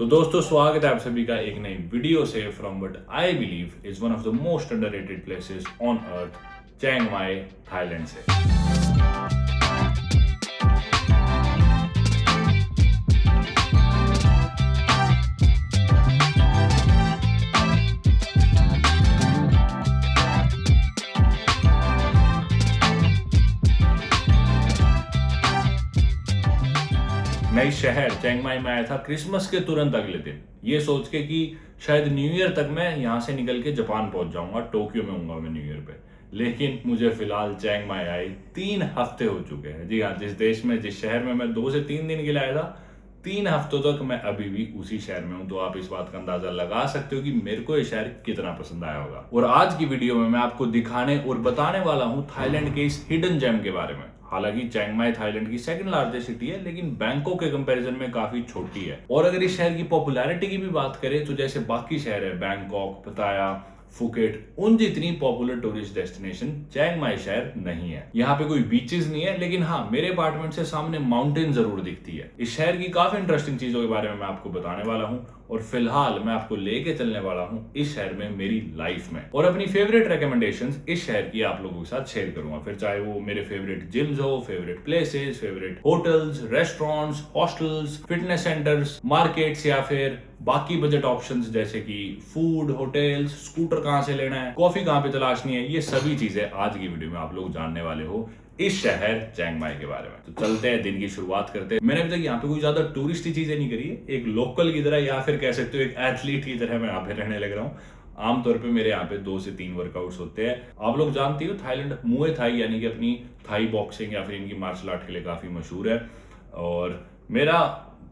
तो दोस्तों स्वागत है आप सभी का एक नई वीडियो से from what I believe is one of the most underrated places on earth, Chiang Mai, Thailand से। मैं इस शहर चियांग माई में आया था क्रिसमस के तुरंत अगले दिन, ये सोच के कि शायद न्यू ईयर तक मैं यहाँ से निकल के जापान पहुंच जाऊंगा, टोक्यो में हूंगा मैं न्यू ईयर पे। लेकिन मुझे फिलहाल चियांग माई आए 3 हफ्ते हो चुके हैं। जी हाँ, जिस शहर में मैं 2 से 3 दिन के लिए आया था, 3 हफ्तों तक मैं अभी भी उसी शहर में हूँ। तो आप इस बात का अंदाजा लगा सकते हो कि मेरे को ये शहर कितना पसंद आया होगा। और आज की वीडियो में मैं आपको दिखाने और बताने वाला हूँ थाईलैंड के इस हिडन जेम के बारे में। हालांकि चियांग माई थाईलैंड की सेकंड लार्जेस्ट सिटी है, लेकिन बैंकॉक के कंपैरिजन में काफी छोटी है। और अगर इस शहर की पॉपुलैरिटी की भी बात करें तो जैसे बाकी शहर है बैंकॉक, पताया, फुकेट, उन जितनी popular tourist destination Chiang Mai शहर नहीं है। यहाँ पे कोई बीचेस नहीं है, लेकिन हाँ, मेरे अपार्टमेंट से सामने माउंटेन जरूर दिखती है। इस शहर की काफी इंटरेस्टिंग चीजों के बारे में मैं आपको बताने वाला हूँ और फिलहाल मैं आपको लेके चलने वाला हूँ इस शहर में मेरी लाइफ में, और अपनी फेवरेट रिकमेंडेशंस इस शहर की आप लोगों के साथ शेयर करूंगा। फिर चाहे वो मेरे फेवरेट जिम्स हो, favourite places, favourite hotels, restaurants, hostels, fitness centres, markets या फिर बाकी बजट ऑप्शंस जैसे कि फूड, होटल्स, स्कूटर कहाँ से लेना है, कॉफी कहाँ पे तलाशनी है, ये सभी चीजें आज की वीडियो में आप लोग जानने वाले हो इस शहर चियांग माई के बारे में। तो चलते हैं, दिन की शुरुआत करते हैं। मैंने अभी तक यहाँ पे कोई ज्यादा टूरिस्टी चीजें नहीं करी है। एक लोकल की तरह या फिर कह सकते हो एक एथलीट की तरह मैं यहाँ पे रहने लग रहा हूँ। आमतौर पे मेरे यहाँ पे 2 से 3 वर्कआउट्स होते हैं। आप लोग जानती हो थाईलैंड मुए थाई यानी कि अपनी थाई बॉक्सिंग या फिर इनकी मार्शल आर्ट के लिए काफी मशहूर है, और मेरा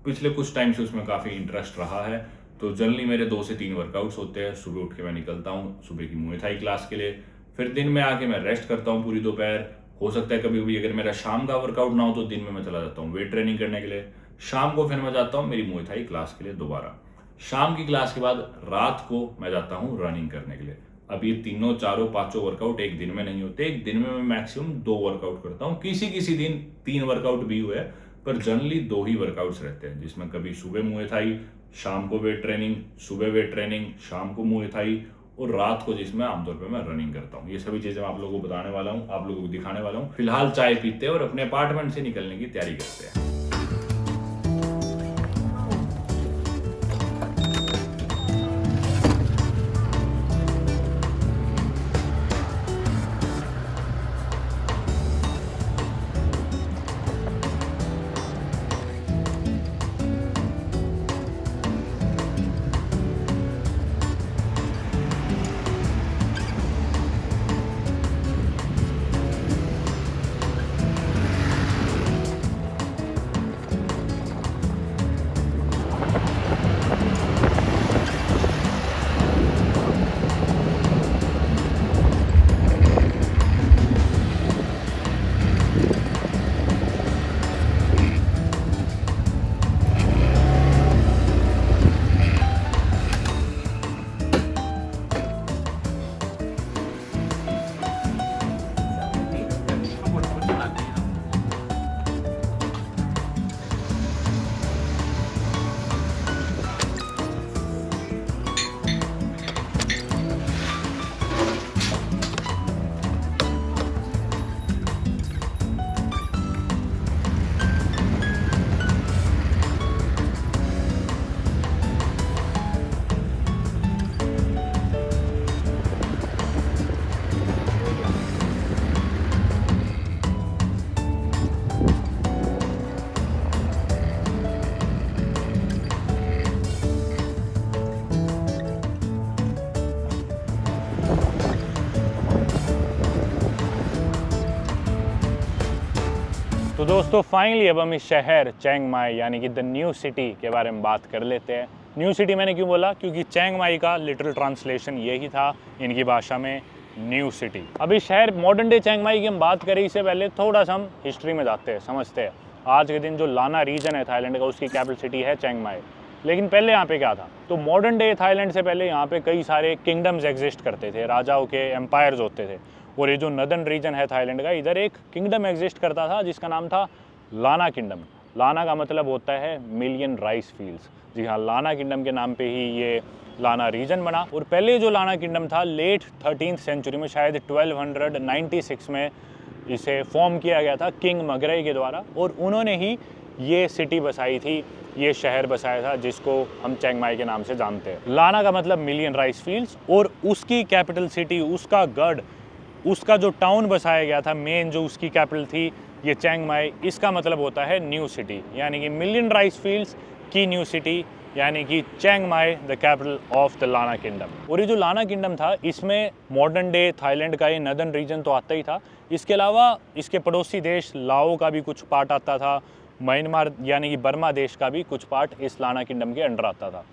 पिछले कुछ टाइम से उसमें काफी इंटरेस्ट रहा है। तो जनरली मेरे 2 से 3 वर्कआउट्स होते हैं। सुबह उठ के मैं निकलता हूँ सुबह की मुए थाई क्लास के लिए, फिर दिन में आके मैं रेस्ट करता हूँ पूरी दोपहर। हो सकता है कभी भी अगर मेरा शाम का वर्कआउट ना हो तो दिन में मैं चला जाता हूँ वेट ट्रेनिंग करने के लिए। शाम को फिर मैं जाता हूँ मेरी मुए थाई क्लास के लिए दोबारा। शाम की क्लास के बाद रात को मैं जाता हूँ रनिंग करने के लिए। अब ये तीनों चारों पांचों वर्कआउट एक दिन में नहीं होते। एक दिन में मैं मैक्सिमम 2 वर्कआउट करता हूँ। किसी दिन 3 वर्कआउट भी हुए, पर जनरली 2 ही वर्कआउट्स रहते हैं, जिसमें कभी सुबह मुए थाई, शाम को वेट ट्रेनिंग, सुबह वेट ट्रेनिंग, शाम को मुए थाई, और रात को जिसमें आमतौर पे मैं रनिंग करता हूँ। ये सभी चीजें मैं आप लोगों को बताने वाला हूँ, आप लोगों को दिखाने वाला हूँ। फिलहाल चाय पीते हैं और अपने अपार्टमेंट से निकलने की तैयारी करते हैं। तो दोस्तों फाइनली अब हम इस शहर चियांग माई यानी कि द न्यू सिटी के बारे में बात कर लेते हैं। न्यू सिटी मैंने क्यों बोला, क्योंकि चियांग माई का लिटरल ट्रांसलेशन यही था इनकी भाषा में, न्यू सिटी। अब इस शहर मॉडर्न डे चियांग माई की हम बात करें इससे पहले थोड़ा सा हम हिस्ट्री में जाते हैं, समझते हैं। आज के दिन जो लाना रीजन है थाईलैंड का, उसकी कैपिटल सिटी है चियांग माई। लेकिन पहले यहाँ पे क्या था, तो मॉडर्न डे थाईलैंड से पहले यहाँ पे कई सारे किंगडम्स एग्जिस्ट करते थे, राजाओं के एम्पायर्स होते थे। और ये जो नदर्न रीजन है थाईलैंड का, इधर एक किंगडम एग्जिस्ट करता था जिसका नाम था लाना किंगडम। लाना का मतलब होता है मिलियन राइस फील्ड्स। जी हाँ, लाना किंगडम के नाम पे ही ये लाना रीजन बना। और पहले जो लाना किंगडम था लेट 13th सेंचुरी में, शायद 1296 में इसे फॉर्म किया गया था किंग मगरई के द्वारा, और उन्होंने ही ये सिटी बसाई थी, ये शहर बसाया था जिसको हम चिंग माई के नाम से जानते हैं। लाना का मतलब मिलियन राइस फील्ड्स, और उसकी कैपिटल सिटी, उसका गढ़, उसका जो टाउन बसाया गया था, मेन जो उसकी कैपिटल थी ये चिंग माई, इसका मतलब होता है न्यू सिटी, यानी कि मिलियन राइस फील्ड्स की न्यू सिटी, यानी कि Chiang Mai the capital of the Lanna kingdom. और ये जो लाना किंगडम था इसमें मॉडर्न डे थाईलैंड का ये नदर्न रीजन तो आता ही था, इसके अलावा इसके पड़ोसी देश लाओ का भी कुछ पार्ट आता था, म्यांमार यानी कि बर्मा देश का भी कुछ पार्ट इस लाना किंगडम के अंडर आता था।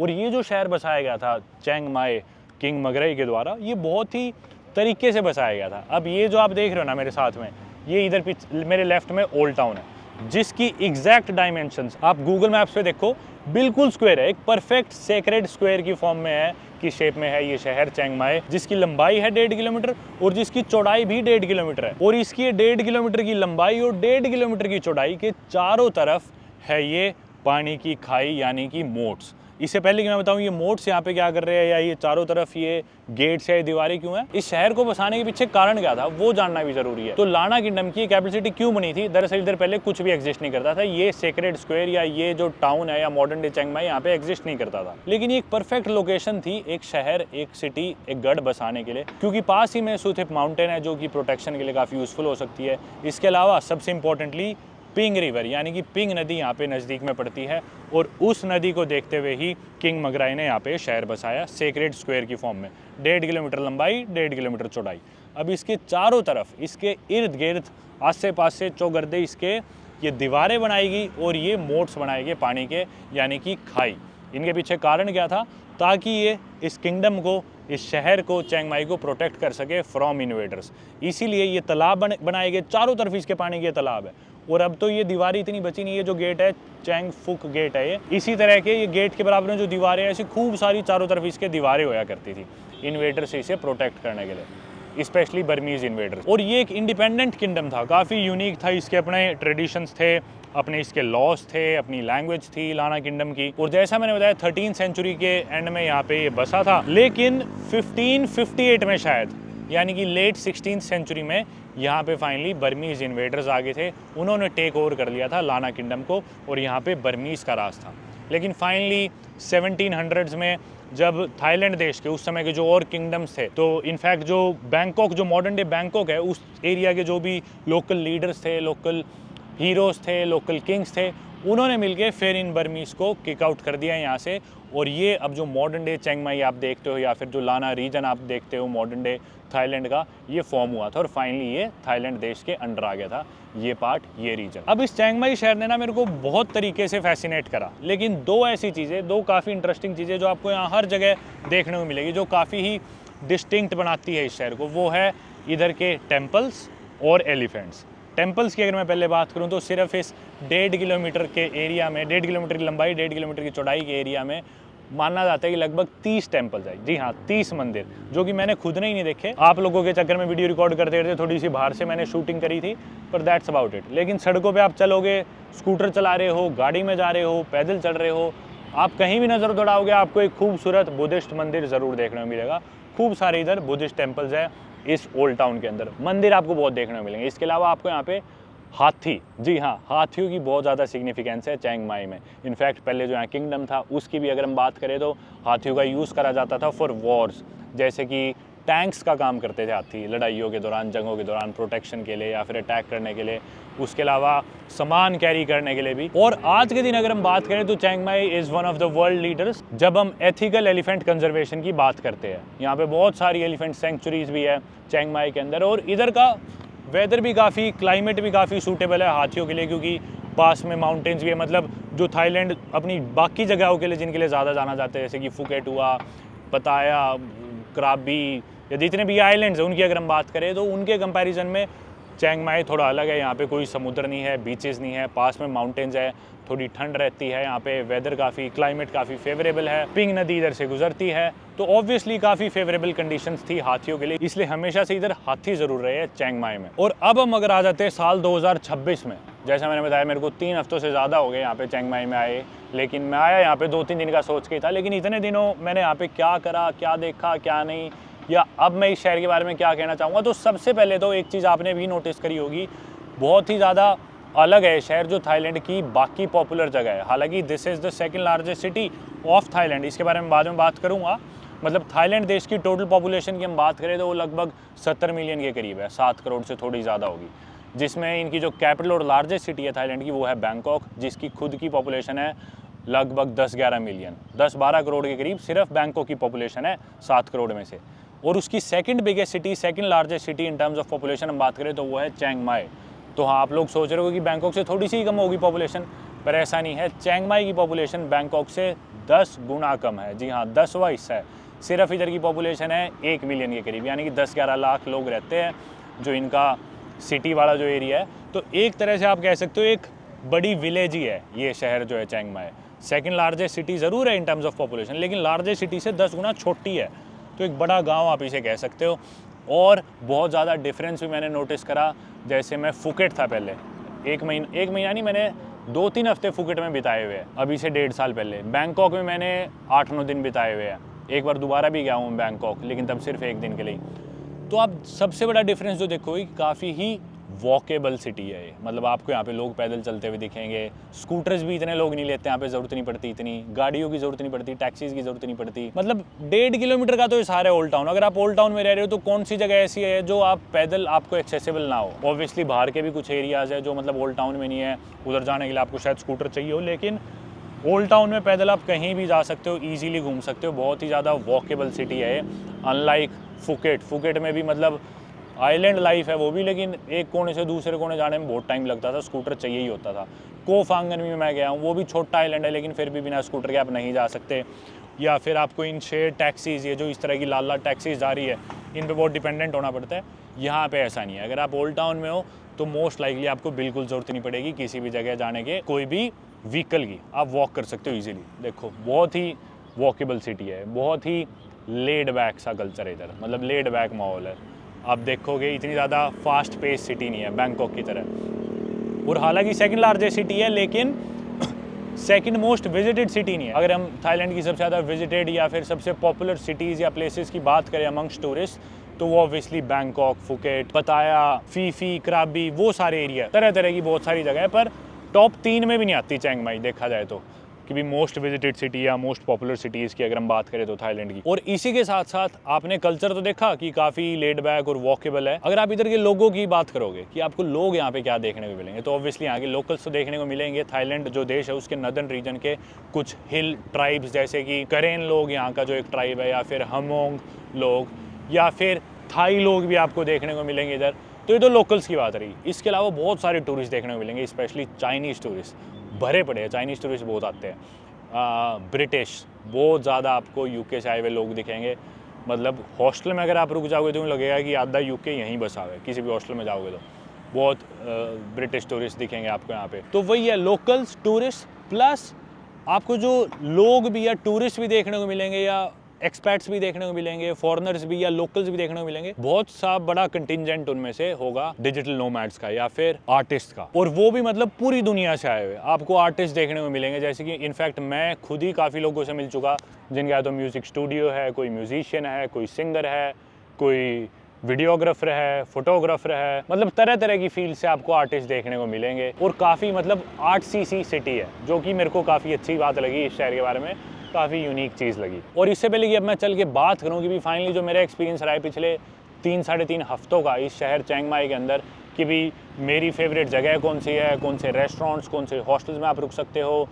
और ये जो शहर बसाया गया था चिंग माई किंग मगरई के द्वारा, ये बहुत ही तरीके से बसाया गया था। अब ये जो आप देख रहे हो ना मेरे साथ में, ये इधर मेरे लेफ्ट में ओल्ड टाउन है, जिसकी एग्जैक्ट डायमेंशंस आप गूगल मैप्स पे देखो, बिल्कुल स्क्वायर है, एक परफेक्ट सेक्रेड स्क्वायर की फॉर्म में है, की शेप में है ये शहर चिंग माई, जिसकी लंबाई है 1.5 किलोमीटर और जिसकी चौड़ाई भी 1.5 किलोमीटर है। और इसकी 1.5 किलोमीटर की लंबाई और 1.5 किलोमीटर की चौड़ाई के चारों तरफ है ये पानी की खाई, यानी कि मोट्स। इससे पहले कि मैं बताऊं ये मोट्स यहाँ पे क्या कर रहे हैं, या ये चारों तरफ ये गेट्स है, दीवारें क्यों है, इस शहर को बसाने के पीछे कारण क्या था वो जानना भी जरूरी है। तो लाना किंगडम की कैपिटल सिटी क्यों बनी थी? दरअसल इधर पहले कुछ भी एग्जिस्ट नहीं करता था, ये सेक्रेड स्क्वायर या ये जो टाउन है या मॉडर्न डे चिंग माई यहाँ पे एग्जिस्ट नहीं करता था, लेकिन ये एक परफेक्ट लोकेशन थी एक शहर, एक सिटी, एक गढ़ बसाने के लिए, क्योंकि पास ही में सुथिप माउंटेन है जो कि प्रोटेक्शन के लिए काफी यूजफुल हो सकती है। इसके अलावा सबसे इंपॉर्टेंटली पिंग रिवर, यानी कि पिंग नदी यहाँ पे नज़दीक में पड़ती है, और उस नदी को देखते हुए ही किंग मगराई ने यहाँ पे शहर बसाया सेक्रेड स्क्वायर की फॉर्म में, 1.5 किलोमीटर लंबाई, 1.5 किलोमीटर चौड़ाई। अब इसके चारों तरफ, इसके इर्द गिर्द, आसे पासे चौगर्दे इसके ये दीवारें बनाएगी और ये मोट्स बनाएंगे पानी के, यानी कि खाई। इनके पीछे कारण क्या था? ताकि ये इस किंगडम को, इस शहर को, चिंग माई को प्रोटेक्ट कर सके फ्रॉम इन्वेडर्स। इसीलिए ये तालाब बनाए गए, चारों तरफ इसके पानी के तालाब है। और अब तो ये दीवारें इतनी बची नहीं है, जो गेट है चैंग फुक गेट है ये, इसी तरह के ये गेट के बराबर में जो दीवारें हैं, ऐसी खूब सारी चारों तरफ इसके दीवारें होया करती थी इन्वेडर से इसे प्रोटेक्ट करने के लिए, स्पेशली बर्मीज इन्वेडर्स। और ये एक इंडिपेंडेंट किंगडम था, काफ़ी यूनिक था, इसके अपने ट्रेडिशंस थे, अपने इसके लॉज थे, अपनी लैंग्वेज थी लाना किंगडम की। और जैसा मैंने बताया 13th सेंचुरी के एंड में यहाँ पे ये बसा था, लेकिन 1558 में शायद, यानी कि लेट 16th सेंचुरी में यहाँ पे फाइनली बर्मीज इन्वेडर्स आ गए थे, उन्होंने टेक ओवर कर लिया था लाना किंगडम को, और यहाँ पे बर्मीज का राज था। लेकिन फाइनली 1700s में जब थाईलैंड देश के उस समय के जो और किंगडम्स थे, तो इनफैक्ट जो बैंकॉक, जो मॉडर्न डे बैंकॉक है, उस एरिया के जो भी लोकल लीडर्स थे, लोकल हीरोज़ थे, लोकल किंग्स थे, उन्होंने मिलके फिर इन बर्मीज को किक आउट कर दिया यहाँ से। और ये अब जो मॉडर्न डे चिंग माई आप देखते हो, या फिर जो लाना रीजन आप देखते हो मॉडर्न डे थाईलैंड का, ये फॉर्म हुआ था और फाइनली ये थाईलैंड देश के अंडर आ गया था, ये पार्ट, ये रीजन। अब इस चिंग माई शहर ने ना मेरे को बहुत तरीके से फैसिनेट करा, लेकिन दो ऐसी चीज़ें, दो काफ़ी इंटरेस्टिंग चीज़ें जो आपको यहाँ हर जगह देखने को मिलेगी, जो काफ़ी ही डिस्टिंक्ट बनाती है इस शहर को, वो है इधर के टेम्पल्स और एलिफेंट्स। टेम्पल्स की अगर मैं पहले बात करूं तो सिर्फ इस 1.5 किलोमीटर के एरिया में, 1.5 किलोमीटर की लंबाई, 1.5 किलोमीटर की चौड़ाई के एरिया में माना जाता है कि लगभग 30 टेम्पल्स है। जी हाँ, 30 मंदिर, जो कि मैंने खुद ने ही नहीं देखे, आप लोगों के चक्कर में वीडियो रिकॉर्ड करते रहते, थोड़ी सी बाहर से मैंने शूटिंग करी थी, पर दैट्स अबाउट इट। लेकिन सड़कों पे आप चलोगे, स्कूटर चला रहे हो, गाड़ी में जा रहे हो, पैदल चल रहे हो, आप कहीं भी नज़र दौड़ाओगे आपको एक खूबसूरत बुद्धिस्ट मंदिर ज़रूर देखने को मिलेगा। खूब सारे इधर बुद्धिस्ट टेम्पल्स है इस ओल्ड टाउन के अंदर, मंदिर आपको बहुत देखने को मिलेंगे। इसके अलावा आपको यहाँ पे हाथी, जी हाँ, हाथियों की बहुत ज़्यादा सिग्निफिकेंस है चिंग माई में। इनफैक्ट पहले जो यहाँ किंगडम था उसकी भी अगर हम बात करें तो हाथियों का यूज़ करा जाता था फॉर वॉर्स, जैसे कि टैंक्स का काम करते थे हाथी लड़ाइयों के दौरान, जंगों के दौरान, प्रोटेक्शन के लिए या फिर अटैक करने के लिए, उसके अलावा सामान कैरी करने के लिए भी। और आज के दिन अगर हम बात करें तो Chiang Mai is one of the world leaders जब हम एथिकल एलिफेंट कंजर्वेशन की बात करते हैं। यहाँ पे बहुत सारी एलिफेंट सेंचुरीज भी है चिंग माई के अंदर, और इधर का वेदर भी काफ़ी, क्लाइमेट भी काफ़ी सूटेबल है हाथियों के लिए, क्योंकि पास में माउंटेन्स भी है। मतलब जो थाईलैंड अपनी बाकी जगहों के लिए जिनके लिए ज़्यादा जाना जाता है, जैसे कि फुकेट हुआ, पताया, क्राबी, या जितने भी आइलैंड्स हैं उनकी अगर हम बात करें तो उनके कंपैरिजन में चिंग माई थोड़ा अलग है। यहाँ पे कोई समुद्र नहीं है, बीचेस नहीं है, पास में माउंटेन्स है, थोड़ी ठंड रहती है यहाँ पे, वेदर काफ़ी, क्लाइमेट काफ़ी फेवरेबल है, पिंग नदी इधर से गुजरती है, तो ऑब्वियसली काफ़ी फेवरेबल कंडीशंस थी हाथियों के लिए, इसलिए हमेशा से इधर हाथी ज़रूर रहे हैं चिंग माई में। और अब हम अगर आ जाते हैं साल 2026 में, जैसा मैंने बताया मेरे को 3 हफ्तों से ज़्यादा हो गए यहाँ पे चिंग माई में आए, लेकिन मैं आया यहाँ पे 2-3 दिन का सोच के ही था। लेकिन इतने दिनों मैंने यहाँ पे क्या करा, क्या देखा, क्या नहीं, या अब मैं इस शहर के बारे में क्या कहना चाहूँगा। तो सबसे पहले तो एक चीज़ आपने भी नोटिस करी होगी, बहुत ही ज़्यादा अलग है शहर जो थाईलैंड की बाकी पॉपुलर जगह है। हालांकि this is the second largest city of Thailand, इसके बारे में बाद में बात करूँगा। मतलब थाईलैंड देश की टोटल पॉपुलेशन की हम बात करें तो वो लगभग 70 मिलियन के करीब है, 7 करोड़ से थोड़ी ज़्यादा होगी। जिसमें इनकी जो कैपिटल और लार्जेस्ट सिटी है थाईलैंड की वो है बैंकॉक, जिसकी खुद की पॉपुलेशन है लगभग 10-11 मिलियन, 10-12 करोड़ के करीब सिर्फ बैंकॉक की पॉपुलेशन है 7 करोड़ में से। और उसकी second biggest city, second largest city in terms of population हम बात करें तो वो है चिंग माई। तो हाँ, आप लोग सोच रहे हो कि बैंकॉक से थोड़ी सी ही कम होगी पॉपुलेशन, पर ऐसा नहीं है। चिंग माई की पॉपुलेशन बैंकॉक से 10 गुना कम है। जी हाँ, 10वां हिस्सा है। सिर्फ इधर की पॉपुलेशन है 1 मिलियन के करीब, यानी कि 10-11 लाख लोग रहते हैं जो इनका सिटी वाला जो एरिया है। तो एक तरह से आप कह सकते हो एक बड़ी विलेज ही है ये शहर जो है चिंग माई। सेकंड लार्जेस्ट सिटी ज़रूर है इन टर्म्स ऑफ पॉपुलेशन, लेकिन लार्जेस्ट सिटी से 10 गुना छोटी है। तो एक बड़ा गांव आप इसे कह सकते हो। और बहुत ज़्यादा डिफरेंस भी मैंने नोटिस करा। जैसे मैं फुकेट था पहले, एक महीना नहीं, मैंने 2-3 हफ्ते फुकेट में बिताए हुए हैं अभी से 1.5 साल पहले। बैंकॉक में मैंने 8-9 दिन बिताए हुए हैं। एक बार दोबारा भी गया हूँ बैंकॉक, लेकिन तब सिर्फ 1 दिन के लिए। तो आप सबसे बड़ा डिफरेंस जो देखोगे, काफ़ी ही वॉकेबल सिटी है ये। मतलब आपको यहाँ पे लोग पैदल चलते हुए दिखेंगे, स्कूटर्स भी इतने लोग नहीं लेते यहाँ पे, ज़रूरत नहीं पड़ती इतनी, गाड़ियों की ज़रूरत नहीं पड़ती, टैक्सीज़ की ज़रूरत नहीं पड़ती। मतलब 1.5 किलोमीटर का तो ये सारा है ओल्ड टाउन। अगर आप ओल्ड टाउन में रह रहे हो तो कौन सी जगह ऐसी है जो आप पैदल आपको एक्सेसिबल ना हो। ऑब्वियसली बाहर के भी कुछ एरियाज़ है जो मतलब ओल्ड टाउन में नहीं है, उधर जाने के लिए आपको शायद स्कूटर चाहिए हो, लेकिन ओल्ड टाउन में पैदल आप कहीं भी जा सकते हो, ईजिली घूम सकते हो। बहुत ही ज़्यादा वॉकेबल सिटी है, अनलाइक फुकेट में भी मतलब आइलैंड लाइफ है वो भी, लेकिन एक कोने से दूसरे कोने जाने में बहुत टाइम लगता था, स्कूटर चाहिए ही होता था। को फांगन में मैं गया हूँ, वो भी छोटा आइलैंड है, लेकिन फिर भी बिना स्कूटर के आप नहीं जा सकते। या फिर आपको इन शेयर टैक्सीज़, ये जो इस तरह की लाल टैक्सीज़ आ रही है, इन पे बहुत डिपेंडेंट होना पड़ता है। यहाँ पे ऐसा नहीं है। अगर आप ओल्ड टाउन में हो तो मोस्ट लाइकली आपको बिल्कुल ज़रूरत नहीं पड़ेगी किसी भी जगह जाने के, कोई भी व्हीकल की। आप वॉक कर सकते हो ईजिली। देखो, बहुत ही वॉकेबल सिटी है, बहुत ही लेड बैक सा कल्चर है इधर, मतलब लेड बैक माहौल है। आप देखोगे इतनी ज़्यादा फास्ट पेस सिटी नहीं है बैंकॉक की तरह। और हालांकि सेकंड लार्जेस्ट सिटी है, लेकिन सेकंड मोस्ट विजिटेड सिटी नहीं है। अगर हम थाईलैंड की सबसे ज़्यादा विजिटेड या फिर सबसे पॉपुलर सिटीज़ या प्लेसेस की बात करें अमंग्स टूरिस्ट, तो वो ऑब्वियसली बैंकॉक, फुकेट, पताया, फीफी, क्राबी, वो सारे एरिया, तरह तरह की बहुत सारी जगह है। पर टॉप 3 में भी नहीं आती चिंग माई देखा जाए तो, कि भी मोस्ट विजिटेड सिटी या मोस्ट पॉपुलर सिटीज़ की अगर हम बात करें तो थाईलैंड की। और इसी के साथ साथ आपने कल्चर तो देखा कि काफ़ी लेड बैक और वॉकेबल है। अगर आप इधर के लोगों की बात करोगे कि आपको लोग यहाँ पे क्या देखने को मिलेंगे, तो ऑब्वियसली यहाँ के लोकल्स तो देखने को मिलेंगे। थाईलैंड जो देश है उसके नदर्न रीजन के कुछ हिल ट्राइब्स, जैसे कि करेन लोग यहाँ का जो एक ट्राइब है, या फिर हमोंग लोग, या फिर थाई लोग भी आपको देखने को मिलेंगे इधर। तो ये तो लोकल्स की बात रही। इसके अलावा बहुत सारे टूरिस्ट देखने को मिलेंगे, स्पेशली चाइनीज़ टूरिस्ट भरे पड़े हैं। चाइनीज़ टूरिस्ट बहुत आते हैं। ब्रिटिश बहुत ज़्यादा आपको यूके से आए हुए लोग दिखेंगे। मतलब हॉस्टल में अगर आप रुक जाओगे तो लगेगा कि आधा यूके यहीं बसा हुआ है, किसी भी हॉस्टल में जाओगे तो बहुत ब्रिटिश टूरिस्ट दिखेंगे आपको यहाँ पे। तो वही है, लोकल्स, टूरिस्ट, प्लस आपको जो लोग भी या टूरिस्ट भी देखने को मिलेंगे, या एक्सपर्ट्स भी देखने को मिलेंगे, फॉरेनर्स भी या लोकल्स भी देखने को मिलेंगे। बहुत सा बड़ा कंटिंजेंट उनमें से होगा डिजिटल नोमैड्स का या फिर आर्टिस्ट का, और वो भी मतलब पूरी दुनिया से आए हुए आपको आर्टिस्ट देखने को मिलेंगे। जैसे कि इनफैक्ट मैं खुद ही काफ़ी लोगों से मिल चुका जिनका या तो म्यूज़िक स्टूडियो है, कोई म्यूजिशियन है, कोई सिंगर है, कोई वीडियोग्राफर है, फोटोग्राफर है, मतलब तरह तरह की फील्ड से आपको आर्टिस्ट देखने को मिलेंगे। और काफ़ी मतलब आर्टसी सी सिटी है, जो कि मेरे को काफ़ी अच्छी बात लगी इस शहर के बारे में, काफ़ी यूनिक चीज़ लगी। और इससे पहले कि अब मैं चल के बात करूँ कि भी फाइनली जो मेरा एक्सपीरियंस रहा है पिछले 3-3.5 हफ्तों का इस शहर चिंग माई के अंदर, कि भी मेरी फेवरेट जगह कौन सी है, कौन से रेस्टोरेंट्स, कौन से हॉस्टल्स में आप रुक सकते हो,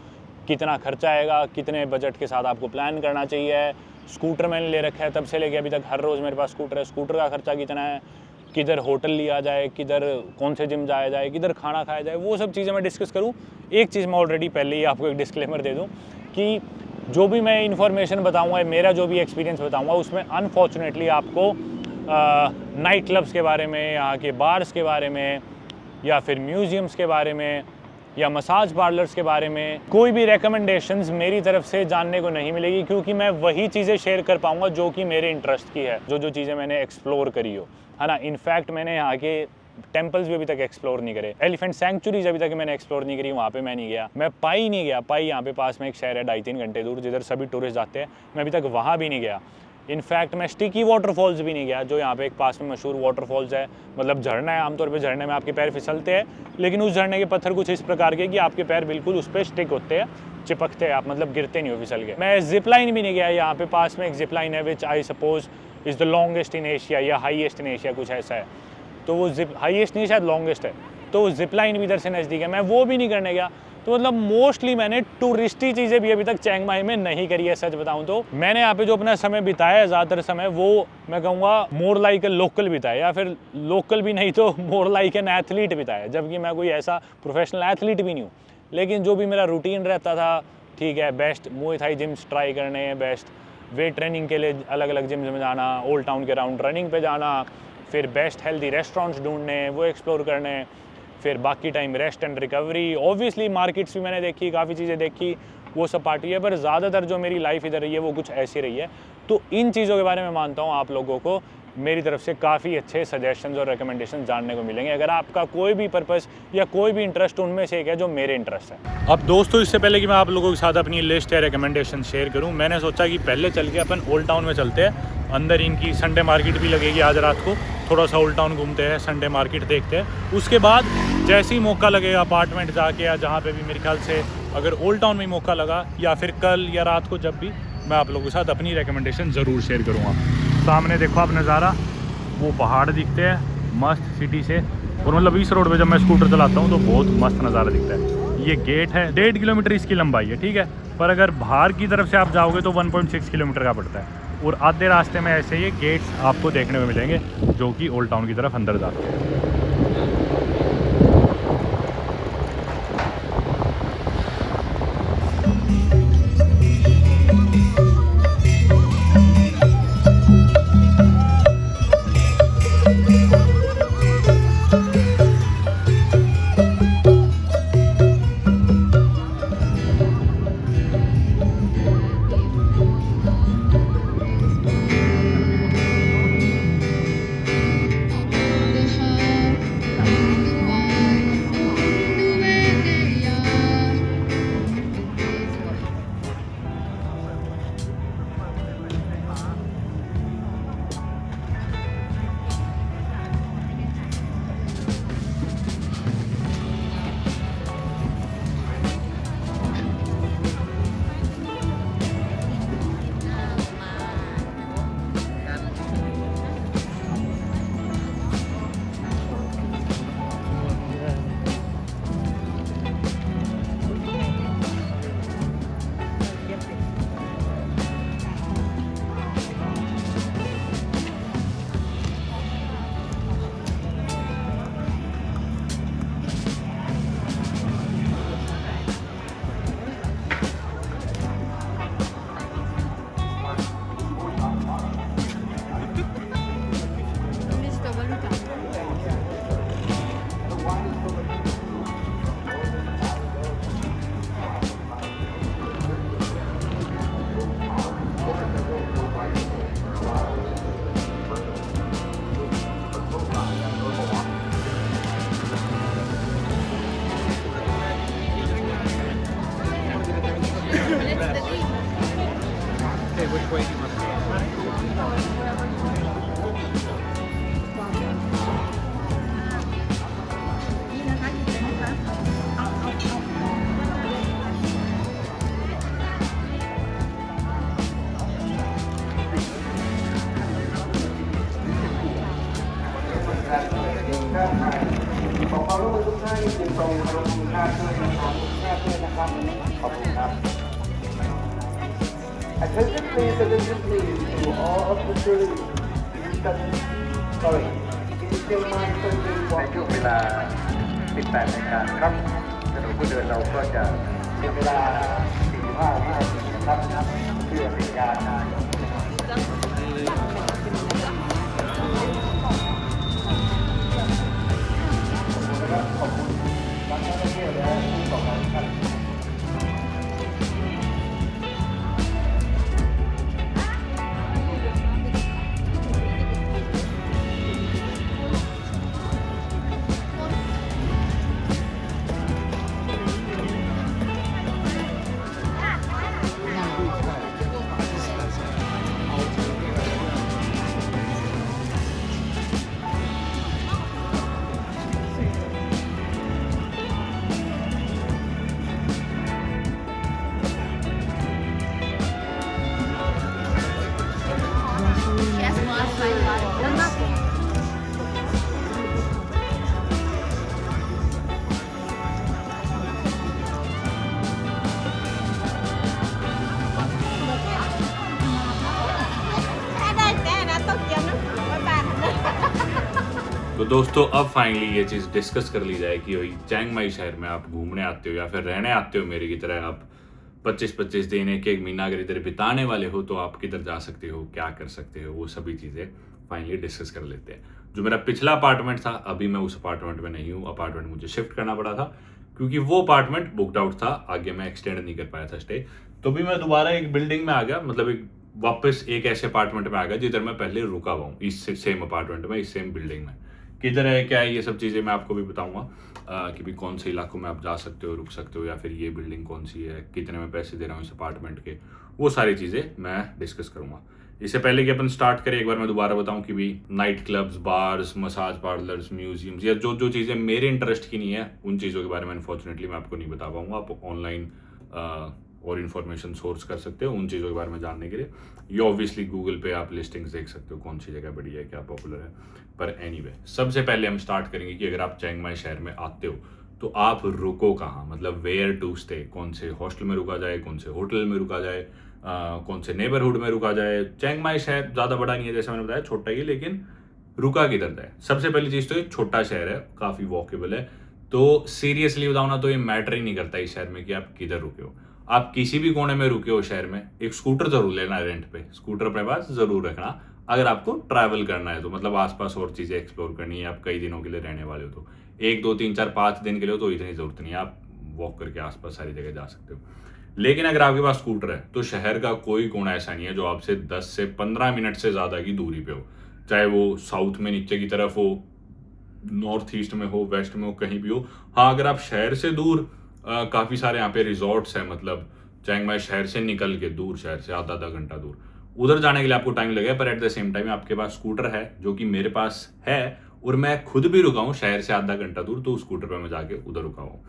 कितना खर्चा आएगा, कितने बजट के साथ आपको प्लान करना चाहिए। स्कूटर मैंने ले रखा है तब से लेके अभी तक, हर रोज़ मेरे पास स्कूटर है, स्कूटर का खर्चा कितना है, किधर होटल लिया जाए, किधर कौन से जिम जाया जाए, किधर खाना खाया जाए, वो सब चीज़ें मैं डिस्कस करूँ। एक चीज़ मैं ऑलरेडी पहले ही आपको एक डिस्क्लेमर दे दूँ कि जो भी मैं इन्फॉर्मेशन बताऊँगा, मेरा जो भी एक्सपीरियंस बताऊँगा, उसमें अनफॉर्चुनेटली आपको नाइट क्लब्स के बारे में, यहाँ के बार्स के बारे में, या फिर म्यूज़ियम्स के बारे में, या मसाज पार्लर्स के बारे में कोई भी रिकमेंडेशंस मेरी तरफ से जानने को नहीं मिलेगी, क्योंकि मैं वही चीज़ें शेयर कर पाऊँगा जो कि मेरे इंटरेस्ट की है, जो चीज़ें मैंने एक्सप्लोर करी हो, है ना। इनफैक्ट मैंने यहाँ के टेम्पल्स भी अभी तक एक्सप्लोर नहीं करे, एलिफेंट सेंचुरीज अभी तक मैंने एक्सप्लोर नहीं करी, वहाँ पे मैं नहीं गया। मैं पाई नहीं गया, पाई यहाँ पे पास में एक शहर है 2.5-3 घंटे दूर जिधर सभी टूरिस्ट जाते हैं, मैं अभी तक वहाँ भी नहीं गया। इनफैक्ट मैं स्टिकी वाटरफॉल्स भी नहीं गया, जो यहाँ पे एक पास में मशहूर वाटरफॉल्स है, मतलब झरना है। आमतौर पे झरने में आपके पैर फिसलते हैं, लेकिन उस झरने के पत्थर कुछ इस प्रकार के कि आपके पैर बिल्कुल उस पर स्टिक होते हैं, चिपकते हैं, आप मतलब गिरते नहीं हो फिसल के। मैं जिप लाइन भी नहीं गया, यहाँ पे पास में एक जिप लाइन है which I suppose is the longest in Asia या हाईएस्ट इन एशिया, कुछ ऐसा है। तो वो जिप हाईएस्ट नहीं, शायद लॉन्गेस्ट है, तो वो जिप लाइन भी इधर से नज़दीक है, मैं वो भी नहीं करने गया। तो मतलब मोस्टली मैंने टूरिस्टी चीज़ें भी अभी तक चिंग माई में नहीं करी है। सच बताऊं तो मैंने यहाँ पे जो अपना समय बिताया है, ज़्यादातर समय वो मैं कहूँगा मोर लाइक ए लोकल बिताया, या फिर लोकल भी नहीं तो मोर लाइक एन एथलीट बिताया, जबकि मैं कोई ऐसा प्रोफेशनल एथलीट भी नहीं हूँ। लेकिन जो भी मेरा रूटीन रहता था, ठीक है, best Muay Thai gyms try करने, बेस्ट वेट ट्रेनिंग के लिए अलग अलग जिम्स में जाना, ओल्ड टाउन के राउंड रनिंग पे जाना, फिर बेस्ट हेल्दी रेस्टोरेंट्स ढूंढने, वो एक्सप्लोर करने, फिर बाकी time rest and recovery. Obviously markets भी मैंने देखी, काफ़ी चीज़ें देखी, वो सब पार्टी है, पर ज़्यादातर जो मेरी लाइफ इधर रही है वो कुछ ऐसी रही है। तो इन चीज़ों के बारे में मानता हूँ आप लोगों को मेरी तरफ से काफ़ी अच्छे सजेशंस और रिकमेंडेशन जानने को मिलेंगे, अगर आपका कोई भी पर्पस या कोई भी इंटरेस्ट उनमें से एक है जो मेरे इंटरेस्ट है। अब दोस्तों, इससे पहले कि मैं आप लोगों के साथ अपनी लिस्ट या रिकमेंडेशन शेयर करूं, मैंने सोचा कि पहले चल के अपन ओल्ड टाउन में चलते हैं। अंदर इनकी संडे मार्केट भी लगेगी आज रात को, थोड़ा सा ओल्ड टाउन घूमते हैं, संडे मार्केट देखते हैं। उसके बाद जैसे ही मौका लगेगा अपार्टमेंट जाके या जहाँ पे भी मेरे ख्याल से अगर ओल्ड टाउन में मौका लगा, या फिर कल या रात को जब भी, मैं आप लोगों के साथ अपनी रिकमेंडेशन ज़रूर शेयर करूँगा। सामने देखो आप नज़ारा, वो पहाड़ दिखते हैं मस्त सिटी से, और मतलब इस रोड पे जब मैं स्कूटर चलाता हूँ तो बहुत मस्त नज़ारा दिखता है। ये गेट है, 1.5 किलोमीटर इसकी लंबाई है, ठीक है, पर अगर बाहर की तरफ से आप जाओगे तो 1.6 किलोमीटर का पड़ता है। और आधे रास्ते में ऐसे ये गेट्स आपको देखने को मिलेंगे जो कि ओल्ड टाउन की तरफ अंदर जाते हैं। Attention please to all of the tourists. Sorry, it is still 9:30. ในช่วงเวลา 18 นาฬิกาครับถนนผู้เดินเราก็จะ เป็นเวลา 45 นาทีนะครับเพื่อเป็นการ ขอบคุณนักท่องเที่ยวและผู้ประกอบการทุกท่าน ข तो दोस्तों अब फाइनली ये चीज़ डिस्कस कर ली जाए कि भाई चियांग माई शहर में आप घूमने आते हो या फिर रहने आते हो मेरी की तरह, आप 25-25 दिन एक एक महीना अगर इधर बिताने वाले हो तो आप किधर जा सकते हो, क्या कर सकते हो, वो सभी चीज़ें फाइनली डिस्कस कर लेते हैं। जो मेरा पिछला अपार्टमेंट था, अभी मैं उस अपार्टमेंट में नहीं हूँ, अपार्टमेंट मुझे शिफ्ट करना पड़ा था क्योंकि वो अपार्टमेंट बुकड आउट था, आगे मैं एक्सटेंड नहीं कर पाया था स्टे। तो भी मैं दोबारा एक बिल्डिंग में आ गया, मतलब एक वापस एक ऐसे अपार्टमेंट में आ गया जिधर मैं पहले रुका हुआ हूँ, इस सेम अपार्टमेंट में, इस सेम बिल्डिंग में। किधर है, क्या है, ये सब चीज़ें मैं आपको भी बताऊंगा कि भी कौन से इलाकों में आप जा सकते हो, रुक सकते हो, या फिर ये बिल्डिंग कौन सी है, कितने में पैसे दे रहा हूँ इस अपार्टमेंट के, वो सारी चीज़ें मैं डिस्कस करूंगा। इससे पहले कि अपन स्टार्ट करें, एक बार मैं दोबारा बताऊं कि भी night clubs, bars, massage parlours, museums या जो जो चीज़ें मेरे इंटरेस्ट की नहीं है, उन चीज़ों के बारे में अनफॉर्चुनेटली मैं आपको नहीं बता पाऊंगा। आप ऑनलाइन और इन्फॉर्मेशन सोर्स कर सकते हो उन चीज़ों के बारे में जानने के लिए, या ऑब्वियसली गूगल पे आप लिस्टिंग्स देख सकते हो कौन सी जगह बढ़िया है, क्या पॉपुलर है। पर एनीवे, सबसे पहले हम स्टार्ट करेंगे कि अगर आप चियांग माई शहर में आते हो तो आप रुको कहाँ, मतलब वेयर टू स्टे, कौन से हॉस्टल में रुका जाए, कौन से होटल में रुका जाए, कौन से नेबरहुड में रुका जाए। चियांग माई शहर ज़्यादा बड़ा नहीं है, जैसे मैंने बताया छोटा ही है, लेकिन रुका किधर जाए। सबसे पहली चीज़ तो ये छोटा शहर है, काफ़ी वॉकेबल है, तो सीरियसली बताऊँ ना तो ये मैटर ही नहीं करता इस शहर में कि आप किधर रुके हो। आप किसी भी कोने में रुके हो शहर में, एक स्कूटर जरूर लेना रेंट पे, स्कूटर अपने पास जरूर रखना अगर आपको ट्रैवल करना है तो, मतलब आसपास और चीज़ें एक्सप्लोर करनी है, आप कई दिनों के लिए रहने वाले हो तो 1, 2, 3, 4, 5 दिन के लिए हो तो इतनी ज़रूरत नहीं है, आप वॉक करके आसपास सारी जगह जा सकते हो। लेकिन अगर आपके पास स्कूटर है तो शहर का कोई कोना ऐसा नहीं है जो आपसे 10 से 15 मिनट से ज़्यादा की दूरी पे हो, चाहे वो साउथ में नीचे की तरफ हो, नॉर्थ ईस्ट में हो, वेस्ट में हो, कहीं भी हो। हाँ, अगर आप शहर से दूर, काफ़ी सारे यहाँ पे रिजॉर्ट्स हैं, मतलब चियांग माई शहर से निकल के दूर, शहर से आधा घंटा दूर, उधर जाने के लिए आपको टाइम लगेगा। पर एट द सेम टाइम आपके पास स्कूटर है, जो कि मेरे पास है, और मैं खुद भी रुका हूँ शहर से आधा घंटा दूर, तो स्कूटर पे मैं जाके उधर रुका हूँ।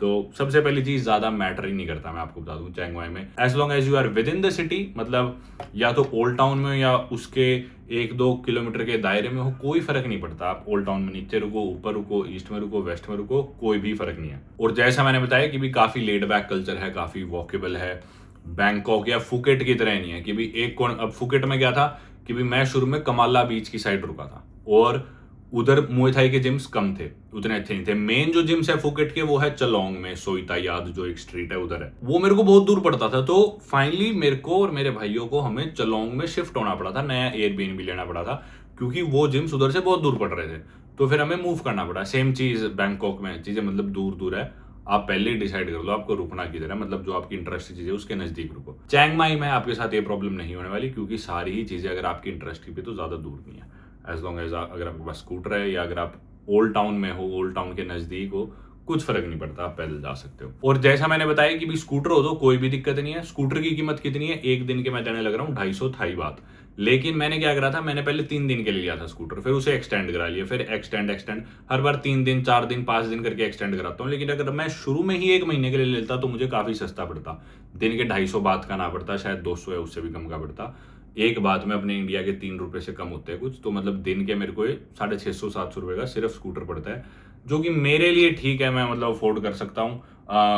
तो सबसे पहली चीज़, ज़्यादा मैटर ही नहीं करता, मैं आपको बता दूँ चियांग माई में, as long as you are within the city, मतलब या तो ओल्ड टाउन में हो या उसके 1-2 किलोमीटर के दायरे में हो, कोई फर्क नहीं पड़ता। आप ओल्ड टाउन में नीचे रुको, ऊपर रुको, ईस्ट में रुको, वेस्ट में रुको, कोई भी फर्क नहीं है। और जैसा मैंने बताया कि भी काफ़ी लेड बैक कल्चर है, काफ़ी वॉकेबल है, बैंकॉक या फुकेट की तरह नहीं है कि भी एक कौन। अब फुकेट में क्या था कि भी मैं शुरू में कमाला बीच की साइड रुका था, और उधर मुए थाई के जिम्स कम थे, उतने अच्छे नहीं थे। मेन जो जिम्स है फुकेट के वो है चलोंग में, सोईता याद जो एक स्ट्रीट है उधर है, वो मेरे को बहुत दूर पड़ता था। तो फाइनली मेरे को और मेरे भाइयों को हमें चलोंग में शिफ्ट होना पड़ा था, नया एयरबीएनबी लेना पड़ा था, क्योंकि वो जिम्स उधर से बहुत दूर पड़ रहे थे, तो फिर हमें मूव करना पड़ा। सेम चीज बैंकॉक में, चीजें मतलब दूर दूर है, आप पहले ही डिसाइड कर लो आपको रुकना किधर है, मतलब जो आपकी इंटरेस्ट की चीजें उसके नजदीक रुको। चियांग माई में आपके साथ ये प्रॉब्लम नहीं होने वाली, क्योंकि सारी ही चीजें अगर आपकी इंटरेस्ट की भी तो ज्यादा दूर नहीं है, एज लॉन्ग एज अगर आपके पास स्कूटर है या अगर आप ओल्ड टाउन में हो, ओल्ड टाउन के नजदीक हो, कुछ फर्क नहीं पड़ता, आप पैदल जा सकते हो। और जैसा मैंने बताया कि भी स्कूटर हो तो कोई भी दिक्कत नहीं है। स्कूटर की कीमत कितनी है, एक दिन के मैं देने लग रहा हूँ 250 थाई बात। लेकिन मैंने क्या करा था, मैंने पहले 3 दिन के लिए लिया था स्कूटर, फिर उसे एक्सटेंड करा लिया, फिर एक्सटेंड हर बार 3 दिन, 4 दिन, 5 दिन करके एक्सटेंड कराता हूँ। लेकिन अगर मैं शुरू में ही 1 महीने के लिए लेता तो मुझे काफी सस्ता पड़ता, दिन के 250 बात का ना पड़ता, शायद 200 या उससे भी कम का पड़ता। एक बात में अपने इंडिया के 3 रुपए से कम होते हैं कुछ, तो मतलब दिन के मेरे को 650-700 रुपए का सिर्फ स्कूटर पड़ता है, जो कि मेरे लिए ठीक है, मैं मतलब अफोर्ड कर सकता हूँ।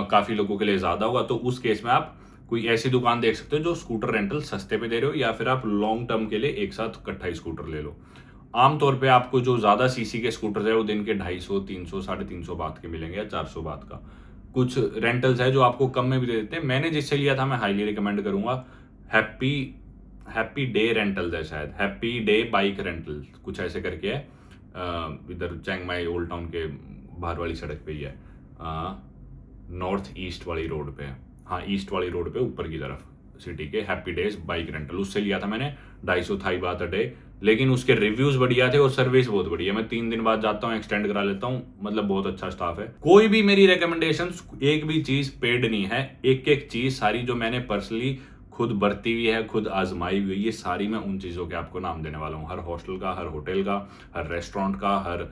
काफी लोगों के लिए ज्यादा होगा, तो उस केस में आप कोई ऐसी दुकान देख सकते हो जो स्कूटर रेंटल सस्ते पे दे रहे हो, या फिर आप लॉन्ग टर्म के लिए एक साथ इकट्ठा ही स्कूटर ले लो। आमतौर पे आपको जो ज्यादा सीसी के स्कूटर है वो दिन के 250, 300, 350 बात के मिलेंगे, या 400 बात का। कुछ रेंटल्स है जो आपको कम में भी दे देते हैं। मैंने जिससे लिया था मैं हाईली रिकमेंड करूंगा, हैप्पी डे रेंटल्स है, शायद हैप्पी डे बाइक रेंटल कुछ ऐसे करके है, इधर चियांग माई ओल्ड टाउन के बाहर वाली सड़क पे ही है, नॉर्थ ईस्ट वाली रोड पे है, हाँ ईस्ट वाली रोड पे ऊपर की तरफ सिटी के, हैप्पी डेज बाइक रेंटल, उससे लिया था मैंने 250 थाई बात अ डे। लेकिन उसके रिव्यूज बढ़िया थे और सर्विस बहुत बढ़िया। मैं 3 दिन बाद जाता हूँ, एक्सटेंड करा लेता हूँ, मतलब बहुत अच्छा स्टाफ है। कोई भी मेरी रिकमेंडेशन, एक भी चीज पेड नहीं है, एक एक चीज सारी जो मैंने पर्सनली खुद बरती हुई है, खुद आजमाई हुई, ये सारी मैं उन चीज़ों के आपको नाम देने वाला हूँ। हर हॉस्टल का, हर होटल का, हर रेस्टोरेंट का, हर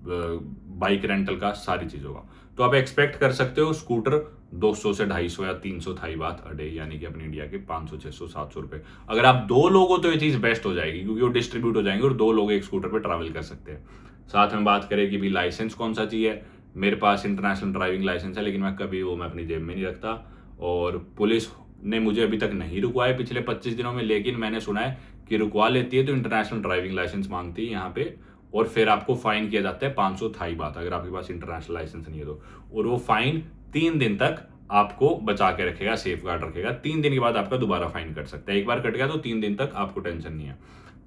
बाइक रेंटल का, सारी चीज़ों का। तो आप एक्सपेक्ट कर सकते हो स्कूटर 200 से 250 या 300 थाई बात अ डे, यानी कि अपने इंडिया के 500, 600, 700 रुपये। अगर आप 2 लोग हो तो ये चीज़ बेस्ट हो जाएगी, क्योंकि वो डिस्ट्रीब्यूट हो जाएंगे और 2 लोग एक स्कूटर पे ट्रैवल कर सकते हैं। साथ में बात करें कि भी लाइसेंस कौन सा चाहिए, मेरे पास इंटरनेशनल ड्राइविंग लाइसेंस है, लेकिन मैं कभी वो मैं अपनी जेब में नहीं रखता, और पुलिस ने मुझे अभी तक नहीं रुकवाया पिछले 25 दिनों में, लेकिन मैंने सुना है कि रुकवा लेती है तो इंटरनेशनल ड्राइविंग लाइसेंस मांगती है यहाँ पे, और फिर आपको फाइन किया जाता है 500 थाई बात अगर आपके पास इंटरनेशनल लाइसेंस नहीं है तो। और वो फाइन 3 दिन तक आपको बचा के रखेगा, सेफ गार्ड रखेगा। 3 दिन के बाद आपका दोबारा फाइन कट सकता है। एक बार कट गया तो 3 दिन तक आपको टेंशन नहीं है।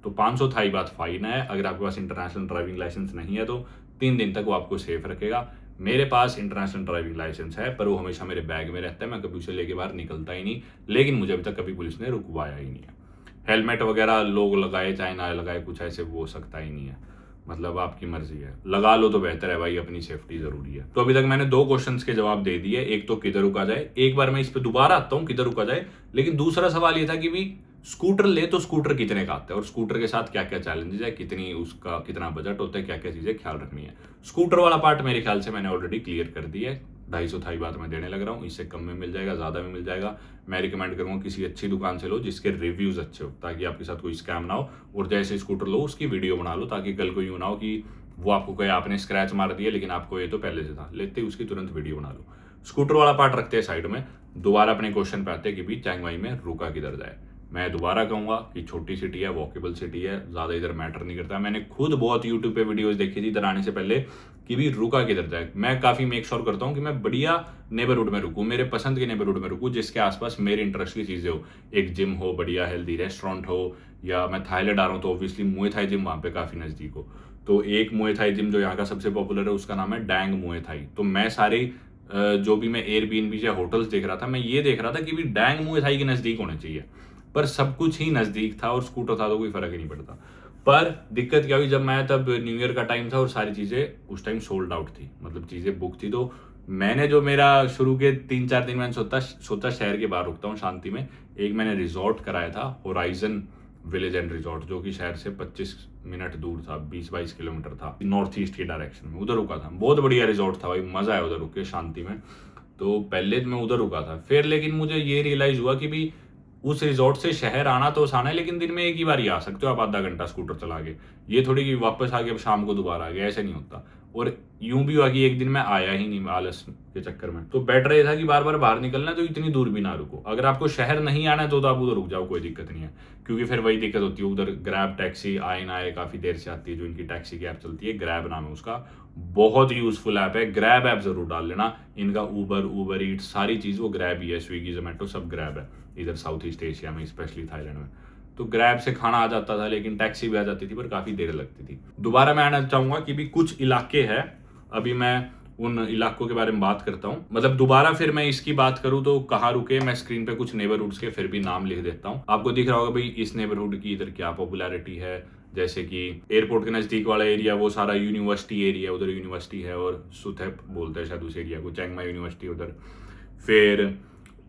तो 500 थाई बात फाइन है। अगर आपके पास इंटरनेशनल ड्राइविंग लाइसेंस नहीं है तो 3 दिन तक वो आपको सेफ रखेगा। मेरे पास इंटरनेशनल ड्राइविंग लाइसेंस है, पर वो हमेशा मेरे बैग में रहता है, मैं कभी उसे लेके बाहर निकलता ही नहीं, लेकिन मुझे अभी तक कभी पुलिस ने रुकवाया ही नहीं है। हेलमेट वगैरह लोग लगाए चाहे ना लगाए, कुछ ऐसे वो हो सकता ही नहीं है, मतलब आपकी मर्जी है, लगा लो तो बेहतर है भाई, अपनी सेफ्टी जरूरी है। तो अभी तक मैंने 2 क्वेश्चंस के जवाब दे दिए, एक तो किधर रुका जाए, एक बार मैं इस पे दोबारा आता हूँ किधर रुका जाए, लेकिन दूसरा सवाल ये था कि भी स्कूटर ले तो स्कूटर कितने का आता है और स्कूटर के साथ क्या क्या चैलेंजेस है, कितनी उसका कितना बजट होता है, क्या क्या चीजें ख्याल रखनी है। स्कूटर वाला पार्ट मेरे ख्याल से मैंने ऑलरेडी क्लियर कर दिया है। 250 थाई बात मैं देने लग रहा हूँ, इससे कम में मिल जाएगा, ज्यादा में मिल जाएगा। मैं रिकमेंड करूंगा किसी अच्छी दुकान से लो जिसके रिव्यूज अच्छे हो, ताकि आपके साथ कोई स्कैम ना हो, और जैसे स्कूटर लो उसकी वीडियो बना लो, ताकि कल को यूं ना हो कि वो आपको कहे आपने स्क्रैच मार दिया लेकिन आपको ये तो पहले से था, लेते ही उसकी तुरंत वीडियो बना लो। स्कूटर वाला पार्ट रखते हैं साइड में, दोबारा अपने क्वेश्चन पे आते हैं कि भी चियांग माई में रुका किधर जाए। मैं दोबारा कहूंगा कि छोटी सिटी है, वॉकेबल सिटी है, ज्यादा इधर मैटर नहीं करता। मैंने खुद बहुत यूट्यूब पे वीडियोस देखी थी इधर आने से पहले कि भी रुका किधर जाए। मैं काफी मेक श्योर करता हूँ कि मैं बढ़िया नेबरहुड में रुकूं, मेरे पसंद के नेबरहुड में रुकूं, जिसके आसपास मेरे इंटरेस्ट की चीजें हो। एक जिम हो, बढ़िया हेल्दी रेस्टोरेंट हो, या मैं थाईलैंड आ रहा हूँ तो ऑब्वियसली मुए थाई जिम वहां पे काफी नजदीक हो। तो एक मुए थाई जिम जो यहाँ का सबसे पॉपुलर है उसका नाम है डैंग मुए थाई। तो मैं सारे जो भी मैं एयरबीएनबी या होटल्स देख रहा था, मैं ये देख रहा था कि भी डैंग मुए थाई के नजदीक होने चाहिए, पर सब कुछ ही नजदीक था और स्कूटर था तो कोई फर्क ही नहीं पड़ता। पर दिक्कत क्या हुई, जब मैं तब न्यू ईयर का टाइम था और सारी चीजें उस टाइम सोल्ड आउट थी, मतलब चीजें बुक थी। तो मैंने जो मेरा शुरू के 3-4 दिन मैंने सोचा शहर के बाहर रुकता हूँ शांति में। एक मैंने रिजॉर्ट कराया था, होराइजन विलेज एंड रिजॉर्ट, जो कि शहर से 25 मिनट दूर था, 20-22 किलोमीटर था, नॉर्थ ईस्ट की डायरेक्शन में। उधर रुका था, बहुत बढ़िया रिजॉर्ट था भाई, मजा आया उधर रुक के शांति में। तो पहले मैं उधर रुका था, फिर लेकिन मुझे ये रियलाइज हुआ कि भी उस रिजॉर्ट से शहर आना तो आसान है, लेकिन दिन में एक ही बार ही आ सकते हो आप, आधा घंटा स्कूटर चला के। ये थोड़ी कि वापस आके अब शाम को दोबारा आ गया, ऐसे नहीं होता। और यूं भी हुआ कि एक दिन मैं आया ही नहीं आलस के चक्कर में। तो बेटर ये था कि बार बार बाहर निकलना है तो इतनी दूर भी ना रुको। अगर आपको शहर नहीं आना है तो आप उधर रुक जाओ, कोई दिक्कत नहीं है, क्योंकि फिर वही दिक्कत होती है उधर ग्रैब टैक्सी आए ना आए, काफी देर से आती है। जो इनकी टैक्सी की ऐप चलती है, ग्रैब नाम है उसका, बहुत यूजफुल ऐप है। ग्रैब ऐप जरूर डाल लेना। इनका ऊबर ईट्स सारी चीज वो ग्रैब ही है, स्विगी जोमेटो सब ग्रैब है इधर साउथ ईस्ट एशिया में, स्पेशली थाईलैंड में। तो ग्रैब से खाना आ जाता था, लेकिन टैक्सी भी आ जाती थी, पर काफी देर लगती थी। दोबारा मैं आना चाहूंगा कि भी कुछ इलाके हैं, अभी मैं उन इलाकों के बारे में बात करता हूँ। मतलब दोबारा फिर मैं इसकी बात करूँ तो कहाँ रुके, मैं स्क्रीन पे कुछ नेबरहुड्स के फिर भी नाम लिख देता हूँ। आपको दिख रहा होगा भाई इस नेबरहुड की इधर क्या पॉपुलैरिटी है। जैसे कि एयरपोर्ट के नजदीक वाला एरिया वो सारा यूनिवर्सिटी एरिया, उधर यूनिवर्सिटी है, और सुथेप बोलते हैं शायद उस एरिया को, चियांग माई यूनिवर्सिटी उधर। फिर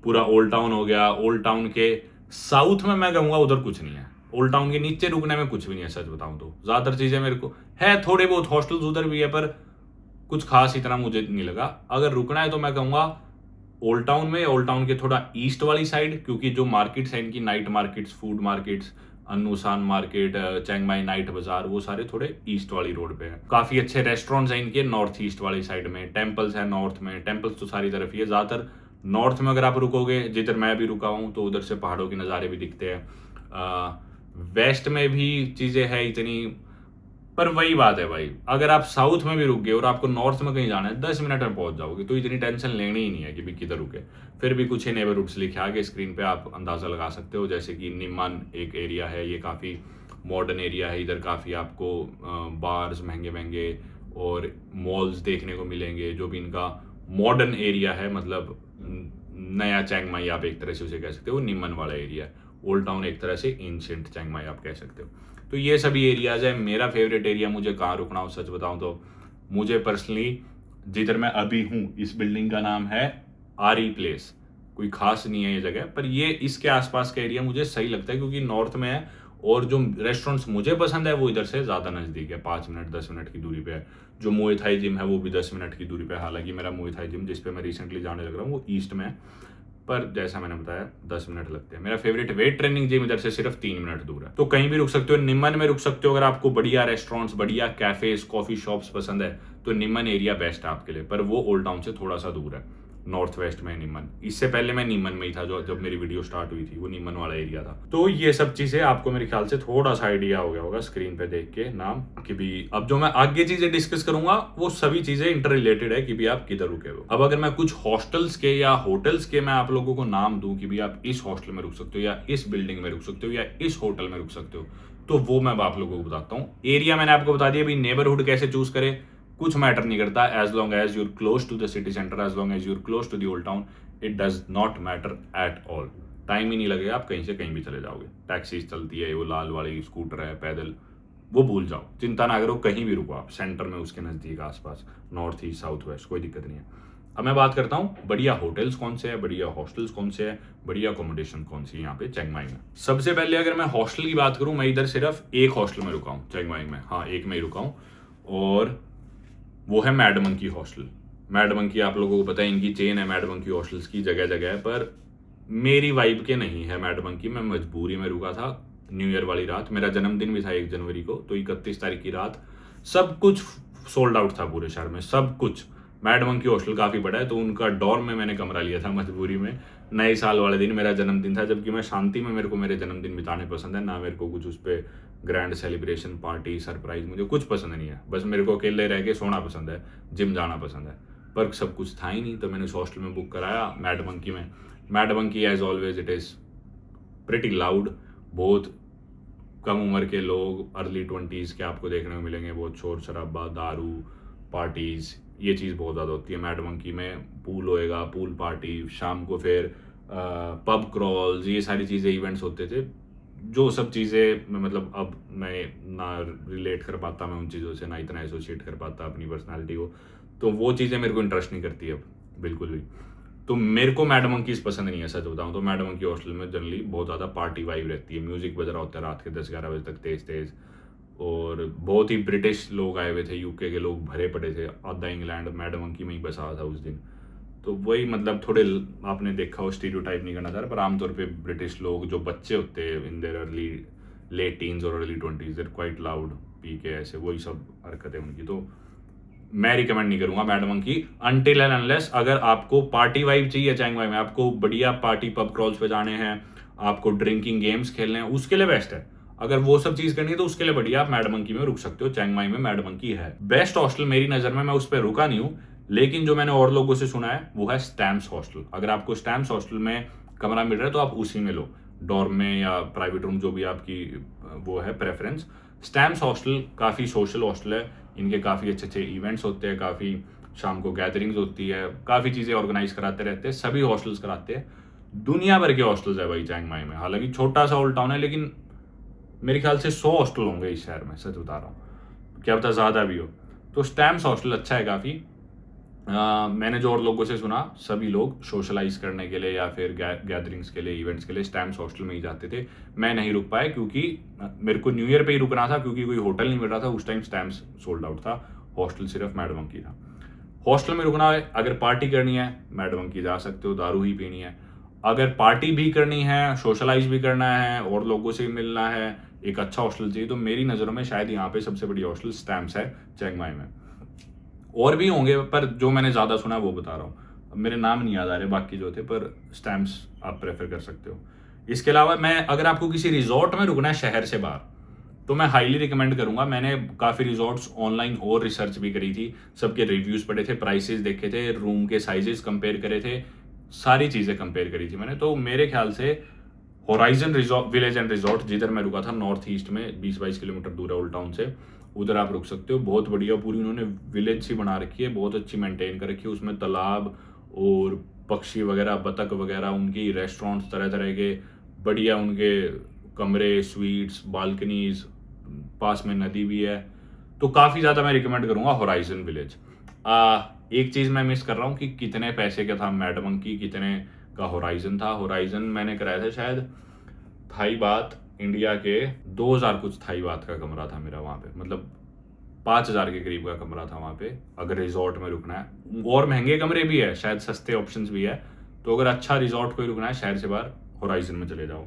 पूरा ओल्ड टाउन हो गया। ओल्ड टाउन के साउथ में मैं कहूँगा उधर कुछ नहीं है, ओल्ड टाउन के नीचे रुकने में कुछ भी नहीं है, सच बताऊं तो। ज्यादातर चीजें मेरे को है, थोड़े बहुत हॉस्टल्स उधर भी है, पर कुछ खास इतना मुझे नहीं लगा। अगर रुकना है तो मैं कहूंगा ओल्ड टाउन में, ओल्ड टाउन के थोड़ा ईस्ट वाली साइड, क्योंकि जो मार्केट्स हैं इनकी, night markets, food markets, Anusarn market, Chiang Mai night बाजार, वो सारे थोड़े ईस्ट वाली रोड पे हैं। काफी अच्छे रेस्टोरेंट्स हैं इनके नॉर्थ ईस्ट वाली साइड में। टेम्पल्स है नॉर्थ में, टेम्पल्स तो सारी तरफ ही है। ज्यादातर नॉर्थ में अगर आप रुकोगे, जिधर मैं भी रुका हूँ, तो उधर से पहाड़ों के नज़ारे भी दिखते हैं। वेस्ट में भी चीज़ें हैं इतनी, पर वही बात है भाई, अगर आप साउथ में भी रुक गए और आपको नॉर्थ में कहीं जाना है 10 मिनट में पहुंच जाओगे, तो इतनी टेंशन लेनी ही नहीं है कि भी किधर रुके। फिर भी कुछ ही नेबरहुड्स लिखे आगे स्क्रीन पे, आप अंदाज़ा लगा सकते हो। जैसे कि निमन एक एरिया है, ये काफ़ी मॉडर्न एरिया है। इधर काफ़ी आपको बार्स महंगे महंगे और मॉल्स देखने को मिलेंगे, जो भी इनका मॉडर्न एरिया है, मतलब नया चियांग माई आप एक तरह से उसे कह सकते हो। निमन वाला एरिया, ओल्ड टाउन एक तरह से एंशिएंट चियांग माई आप कह सकते हो। तो ये सभी एरियाज है। मेरा फेवरेट एरिया, मुझे कहाँ रुकना हो सच बताऊं तो, मुझे पर्सनली जिधर मैं अभी हूँ, इस बिल्डिंग का नाम है आरी प्लेस। कोई खास नहीं है ये जगह, पर ये इसके आसपास का एरिया मुझे सही लगता है, क्योंकि नॉर्थ में है और जो रेस्टोरेंट्स मुझे पसंद है वो इधर से ज़्यादा नज़दीक है, 5 मिनट 10 मिनट की दूरी पे है। जो मुए थाई जिम है वो भी 10 मिनट की दूरी पे है। हालांकि मेरा मुए थाई जिम जिस पे मैं रिसेंटली जाने लग रहा हूँ वो ईस्ट में है, पर जैसा मैंने बताया 10 मिनट लगते हैं। मेरा फेवरेट वेट ट्रेनिंग जिम इधर से सिर्फ 3 मिनट दूर है। तो कहीं भी रुक सकते हो, निमन में रुक सकते हो। अगर आपको बढ़िया रेस्टोरेंट्स, बढ़िया कैफेज, कॉफी शॉप्स पसंद है तो निमन एरिया बेस्ट है आपके लिए, पर वो ओल्ड टाउन से थोड़ा सा दूर है, नॉर्थ वेस्ट में निमन। इससे पहले मैं नीमन में ही था, जो जब मेरी वीडियो स्टार्ट हुई थी वो नीमन वाला एरिया था। तो ये सब चीजें आपको मेरे ख्याल से थोड़ा सा आइडिया हो गया होगा स्क्रीन पे देख के नाम, कि भी अब जो मैं आगे चीजें डिस्कस करूंगा वो सभी चीजें इंटर रिलेटेड है कि भी आप किधर रुके हो। अब अगर मैं कुछ हॉस्टल्स के या होटल्स के मैं आप लोगों को नाम दूं कि भी आप इस हॉस्टल में रुक सकते हो या इस बिल्डिंग में रुक सकते हो या इस होटल में रुक सकते हो, तो वो मैं आप लोगों को बताता हूँ। एरिया मैंने आपको बता दिया, भी नेबरहुड कैसे चूज करें कुछ मैटर नहीं करता, as long as you're close to the city centre, as long as you're close to the old town, it does not matter at all. Time ही नहीं लगेगा, आप कहीं से कहीं भी चले जाओगे। टैक्सीज चलती है, वो लाल वाली स्कूटर है, पैदल, वो भूल जाओ, चिंता ना करो, कहीं भी रुको आप सेंटर में, उसके नजदीक आसपास, नॉर्थ ईस्ट साउथ वेस्ट, कोई दिक्कत नहीं है। अब मैं बात करता हूँ बढ़िया होटल्स कौन से है, बढ़िया हॉस्टल्स कौन से है, बढ़िया अकोमोडेशन कौन सी है यहाँ पे चिंग माई में। सबसे पहले अगर मैं हॉस्टल की बात करूँ, मैं इधर सिर्फ एक हॉस्टल में रुका हूँ चिंग माई में, हाँ एक में ही रुका हूँ, और वो है mad monkey hostel. Mad monkey आप लोगों को पता है, इनकी चेन है मैड मंकी हॉस्टल्स की, जगह जगह है, पर मेरी वाइब के नहीं है मैड मंकी। मैं मजबूरी में रुका था न्यू ईयर वाली रात, मेरा जन्मदिन भी था 1 जनवरी को, तो 31 तारीख की रात सब कुछ सोल्ड आउट था पूरे शहर में, सब कुछ। मैड मंकी हॉस्टल काफ़ी बड़ा है, तो उनका डॉर्म में मैंने कमरा लिया था मजबूरी में। नए साल वाले दिन मेरा जन्मदिन था, जबकि मैं शांति में, मेरे को मेरे जन्मदिन बिताने पसंद है ना, मेरे को कुछ उस पर ग्रैंड सेलिब्रेशन पार्टी सरप्राइज मुझे कुछ पसंद नहीं है। बस मेरे को अकेले रह के सोना पसंद है, जिम जाना पसंद है, पर सब कुछ था ही नहीं, तो मैंने उस हॉस्टल में बुक कराया मैड मंकी में। Mad Monkey as always it is pretty loud, बहुत कम उम्र के लोग, अर्ली 20s के आपको देखने को मिलेंगे, बहुत शोर शराबा, दारू, पार्टीज, ये चीज़ बहुत ज़्यादा होती है मैड मंकी में। पूल होएगा, पूल पार्टी, शाम को फिर पब क्रॉल्स, ये सारी चीज़ें इवेंट्स होते थे, जो सब चीज़ें मतलब अब मैं ना रिलेट कर पाता मैं उन चीज़ों से, ना इतना एसोसिएट कर पाता अपनी पर्सनालिटी को, तो वो चीज़ें मेरे को इंटरेस्ट नहीं करती अब बिल्कुल भी। तो मेरे को मैड मंकीज पसंद नहीं है सच बताऊँ तो। मैड मंकी हॉस्टल में जनरली बहुत ज़्यादा पार्टी वाइब रहती है, म्यूजिक बज रहा होता है रात के 10-11 बजे तक तेज़ तेज़, और बहुत ही ब्रिटिश लोग आए हुए थे, यूके के लोग भरे पड़े थे, आधा इंग्लैंड मैड मंकी में ही बसा था उस दिन। तो वही मतलब थोड़े आपने देखा हो, स्टीरियोटाइप नहीं करना चाह रहा, पर आमतौर पे ब्रिटिश लोग जो बच्चे होते हैं in their early late teens और early 20s, they're quite loud, पी के ऐसे, वही सब हरकतें उनकी। तो मैं रिकमेंड नहीं करूंगा mad monkey until and unless अगर आपको पार्टी वाइब चाहिए चिंग माई में, आपको बढ़िया पार्टी पब क्रॉल्स पे जाने हैं, आपको ड्रिंकिंग गेम्स खेलने हैं, उसके लिए बेस्ट है। अगर वो सब चीज करनी है तो उसके लिए बढ़िया आप मैड मंकी में रुक सकते हो, चिंग माई में मैड मंकी है बेस्ट हॉस्टल मेरी नजर में। मैं उस पर रुका नहीं हूँ, लेकिन जो मैंने और लोगों से सुना है वो है स्टैम्प्स हॉस्टल। अगर आपको स्टैम्प्स हॉस्टल में कमरा मिल रहा है तो आप उसी में लो, डॉर्म में या प्राइवेट रूम, जो भी आपकी वो है प्रेफरेंस। स्टैम्प्स हॉस्टल काफ़ी सोशल हॉस्टल है, इनके काफ़ी अच्छे अच्छे इवेंट्स होते हैं, काफ़ी शाम को गैदरिंग्स होती है, काफ़ी चीज़ें ऑर्गेनाइज कराते रहते हैं, सभी हॉस्टल्स कराते हैं। दुनिया भर के हॉस्टल्स है भाई चिंग माई में, हालांकि छोटा सा ओल्ड टाउन है, लेकिन मेरे ख्याल से 100 हॉस्टल होंगे इस शहर में, सच बता रहा हूँ, क्या पता ज़्यादा भी हो। तो स्टैम्प्स हॉस्टल अच्छा है काफ़ी। मैंने जो और लोगों से सुना, सभी लोग सोशलाइज करने के लिए या फिर गैदरिंग्स के लिए, इवेंट्स के लिए स्टैम्प्स हॉस्टल में ही जाते थे। मैं नहीं रुक पाया क्योंकि मेरे को न्यू ईयर पे ही रुकना था, क्योंकि कोई होटल नहीं मिल रहा था उस टाइम, स्टैम्प्स सोल्ड आउट था, हॉस्टल सिर्फ मैड मंकी था। हॉस्टल में रुकना है, अगर पार्टी करनी है मैड मंकी जा सकते हो, दारू ही पीनी है। अगर पार्टी भी करनी है, सोशलाइज भी करना है और लोगों से मिलना है, एक अच्छा हॉस्टल चाहिए, तो मेरी नज़रों में शायद यहाँ पे सबसे बड़ी हॉस्टल स्टैम्प्स है चिंग माई में। और भी होंगे, पर जो मैंने ज़्यादा सुना वो बता रहा हूँ, मेरे नाम नहीं याद आ रहे बाकी जो थे, पर स्टैम्प्स आप प्रेफर कर सकते हो। इसके अलावा मैं अगर आपको किसी रिजॉर्ट में रुकना है शहर से बाहर, तो मैं हाईली रिकमेंड करूंगा। मैंने काफ़ी रिजॉर्ट्स ऑनलाइन और रिसर्च भी करी थी, सबके रिव्यूज़ पढ़े थे, प्राइसेस देखे थे, रूम के साइजेस कंपेयर करे थे, सारी चीज़ें कंपेयर करी थी मैंने। तो मेरे ख्याल से होराइजन विलेज एंड रिजॉर्ट, जिधर मैं रुका था नॉर्थ ईस्ट में, 20-22 किलोमीटर दूर है ओल्ड टाउन से, उधर आप रुक सकते हो। बहुत बढ़िया, पूरी उन्होंने विलेज सी बना रखी है, बहुत अच्छी मेंटेन कर रखी है, उसमें तालाब और पक्षी वगैरह, बतख वगैरह, उनकी रेस्टोरेंट्स तरह तरह के, बढ़िया उनके कमरे, स्वीट्स, बालकनीज, पास में नदी भी है। तो काफ़ी ज़्यादा मैं रिकमेंड करूँगा होराइजन विलेज। एक चीज़ मैं मिस कर रहा हूँ कि कितने पैसे का था मैड मंकी, कितने का होराइजन था। होराइजन मैंने कराया था शायद, थाई बात इंडिया के 2000 कुछ थाई बात का कमरा था मेरा वहाँ पे, मतलब 5000 के करीब का कमरा था वहाँ पे, अगर रिजॉर्ट में रुकना है। और महंगे कमरे भी है, शायद सस्ते ऑप्शंस भी है, तो अगर अच्छा रिजॉर्ट कोई रुकना है शहर से बाहर होराइजन में चले जाओ।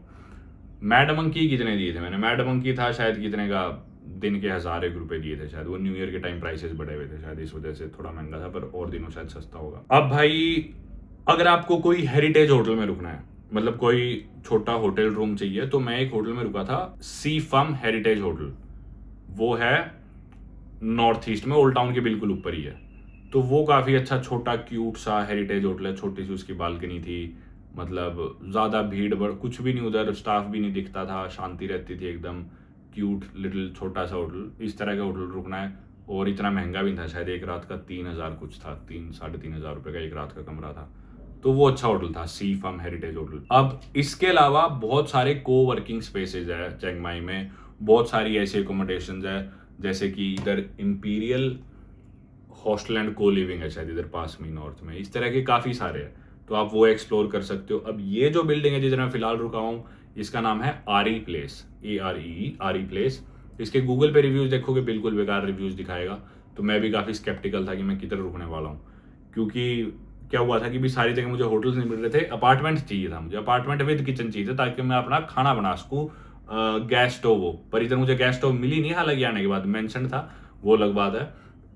मैड मंकी कितने दिए थे मैंने, मैड मंकी था शायद कितने का, दिन के 1001 दिए थे शायद, वो न्यू ईयर के टाइम प्राइसेस बढ़े हुए थे शायद, इस वजह से थोड़ा महंगा था, पर और दिनों शायद सस्ता होगा। अब भाई अगर आपको कोई हेरिटेज होटल में रुकना है, मतलब कोई छोटा होटल रूम चाहिए, तो मैं एक होटल में रुका था, सी फम हेरिटेज होटल, वो है नॉर्थ ईस्ट में, ओल्ड टाउन के बिल्कुल ऊपर ही है। तो वो काफ़ी अच्छा छोटा क्यूट सा हेरिटेज होटल है, छोटी सी उसकी बालकनी थी, मतलब ज़्यादा भीड़ भड़ कुछ भी नहीं, उधर स्टाफ भी नहीं दिखता था, शांति रहती थी एकदम, क्यूट लिटिल छोटा सा होटल। इस तरह का होटल रुकना है, और इतना महंगा भी था, शायद एक रात का 3000 कुछ था, 3-3.5 रुपये का एक रात का कमरा था। तो वो अच्छा होटल था, सी फम हेरिटेज होटल। अब इसके अलावा बहुत सारे को वर्किंग स्पेसेज है चिंग माई में, बहुत सारी ऐसी एकोमोडेशन है, जैसे कि इधर इंपीरियल हॉस्टल एंड को लिविंग है शायद इधर पास में नॉर्थ में, इस तरह के काफ़ी सारे हैं, तो आप वो एक्सप्लोर कर सकते हो। अब ये जो बिल्डिंग है जिधर मैं फिलहाल रुका हूँ, इसका नाम है आरी प्लेस, ARE आरी प्लेस। इसके गूगल पे रिव्यूज़ देखोगे बिल्कुल बेकार रिव्यूज़ दिखाएगा, तो मैं भी काफ़ी स्केप्टिकल था कि मैं किधर रुकने वाला हूँ, क्योंकि क्या हुआ था कि भी सारी जगह मुझे होटल्स नहीं मिल रहे थे, अपार्टमेंट चाहिए था मुझे, अपार्टमेंट विद किचन चाहिए था, ताकि मैं अपना खाना बना सकूँ, गैस स्टोव हो, पर इधर मुझे गैस स्टोव मिली नहीं, हालांकि आने के बाद मेंशन था, वो अलग बात है,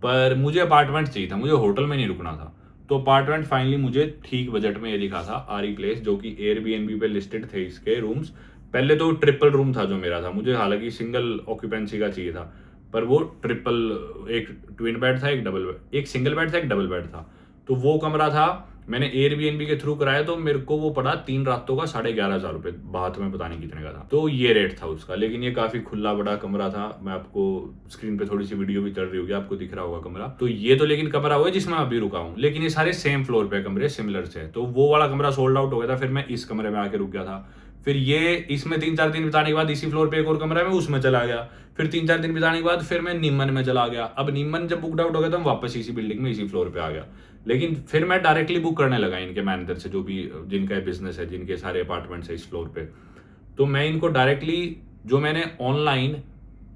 पर मुझे अपार्टमेंट चाहिए था, मुझे होटल में नहीं रुकना था। तो अपार्टमेंट फाइनली मुझे ठीक बजट में ये दिखा था, आरी प्लेस, जो कि एयरबीएनबी पे लिस्टेड थे इसके रूम्स। पहले तो ट्रिपल रूम था जो मेरा था, मुझे हालांकि सिंगल ऑक्यूपेंसी का चाहिए था, पर वो ट्रिपल, एक ट्विन बेड था, एक डबल बेड, एक सिंगल बेड था, एक डबल बेड था। तो वो कमरा था, मैंने एयरबीएनबी के थ्रू कराया, तो मेरे को वो पड़ा 3 रातों का 11,500 रुपये, बात में पता नहीं कितने का था, तो ये रेट था उसका। लेकिन ये काफी खुला बड़ा कमरा था, मैं आपको स्क्रीन पे थोड़ी सी वीडियो भी चल रही होगी, आपको दिख रहा होगा कमरा। तो ये तो लेकिन कमरा हुआ है जिसमें अभी रुका हूँ, लेकिन ये सारे सेम फ्लोर पे कमरे सिमिलर से, तो वो वाला कमरा सोल्ड आउट हो गया था, फिर मैं इस कमरे में आके रुक गया था। फिर ये इसमें 3-4 दिन बिताने के बाद इसी फ्लोर पे एक और कमरा में उसमें चला गया, फिर 3-4 दिन बिताने के बाद फिर मैं नीमन में चला गया। अब नीमन जब बुकड आउट हो गया तो मैं वापस इसी बिल्डिंग में इसी फ्लोर पे आ गया, लेकिन फिर मैं डायरेक्टली बुक करने लगा इनके मैनेजर से, जो भी जिनका बिजनेस है, जिनके सारे अपार्टमेंट्स है इस फ्लोर पे, तो मैं इनको डायरेक्टली, जो मैंने ऑनलाइन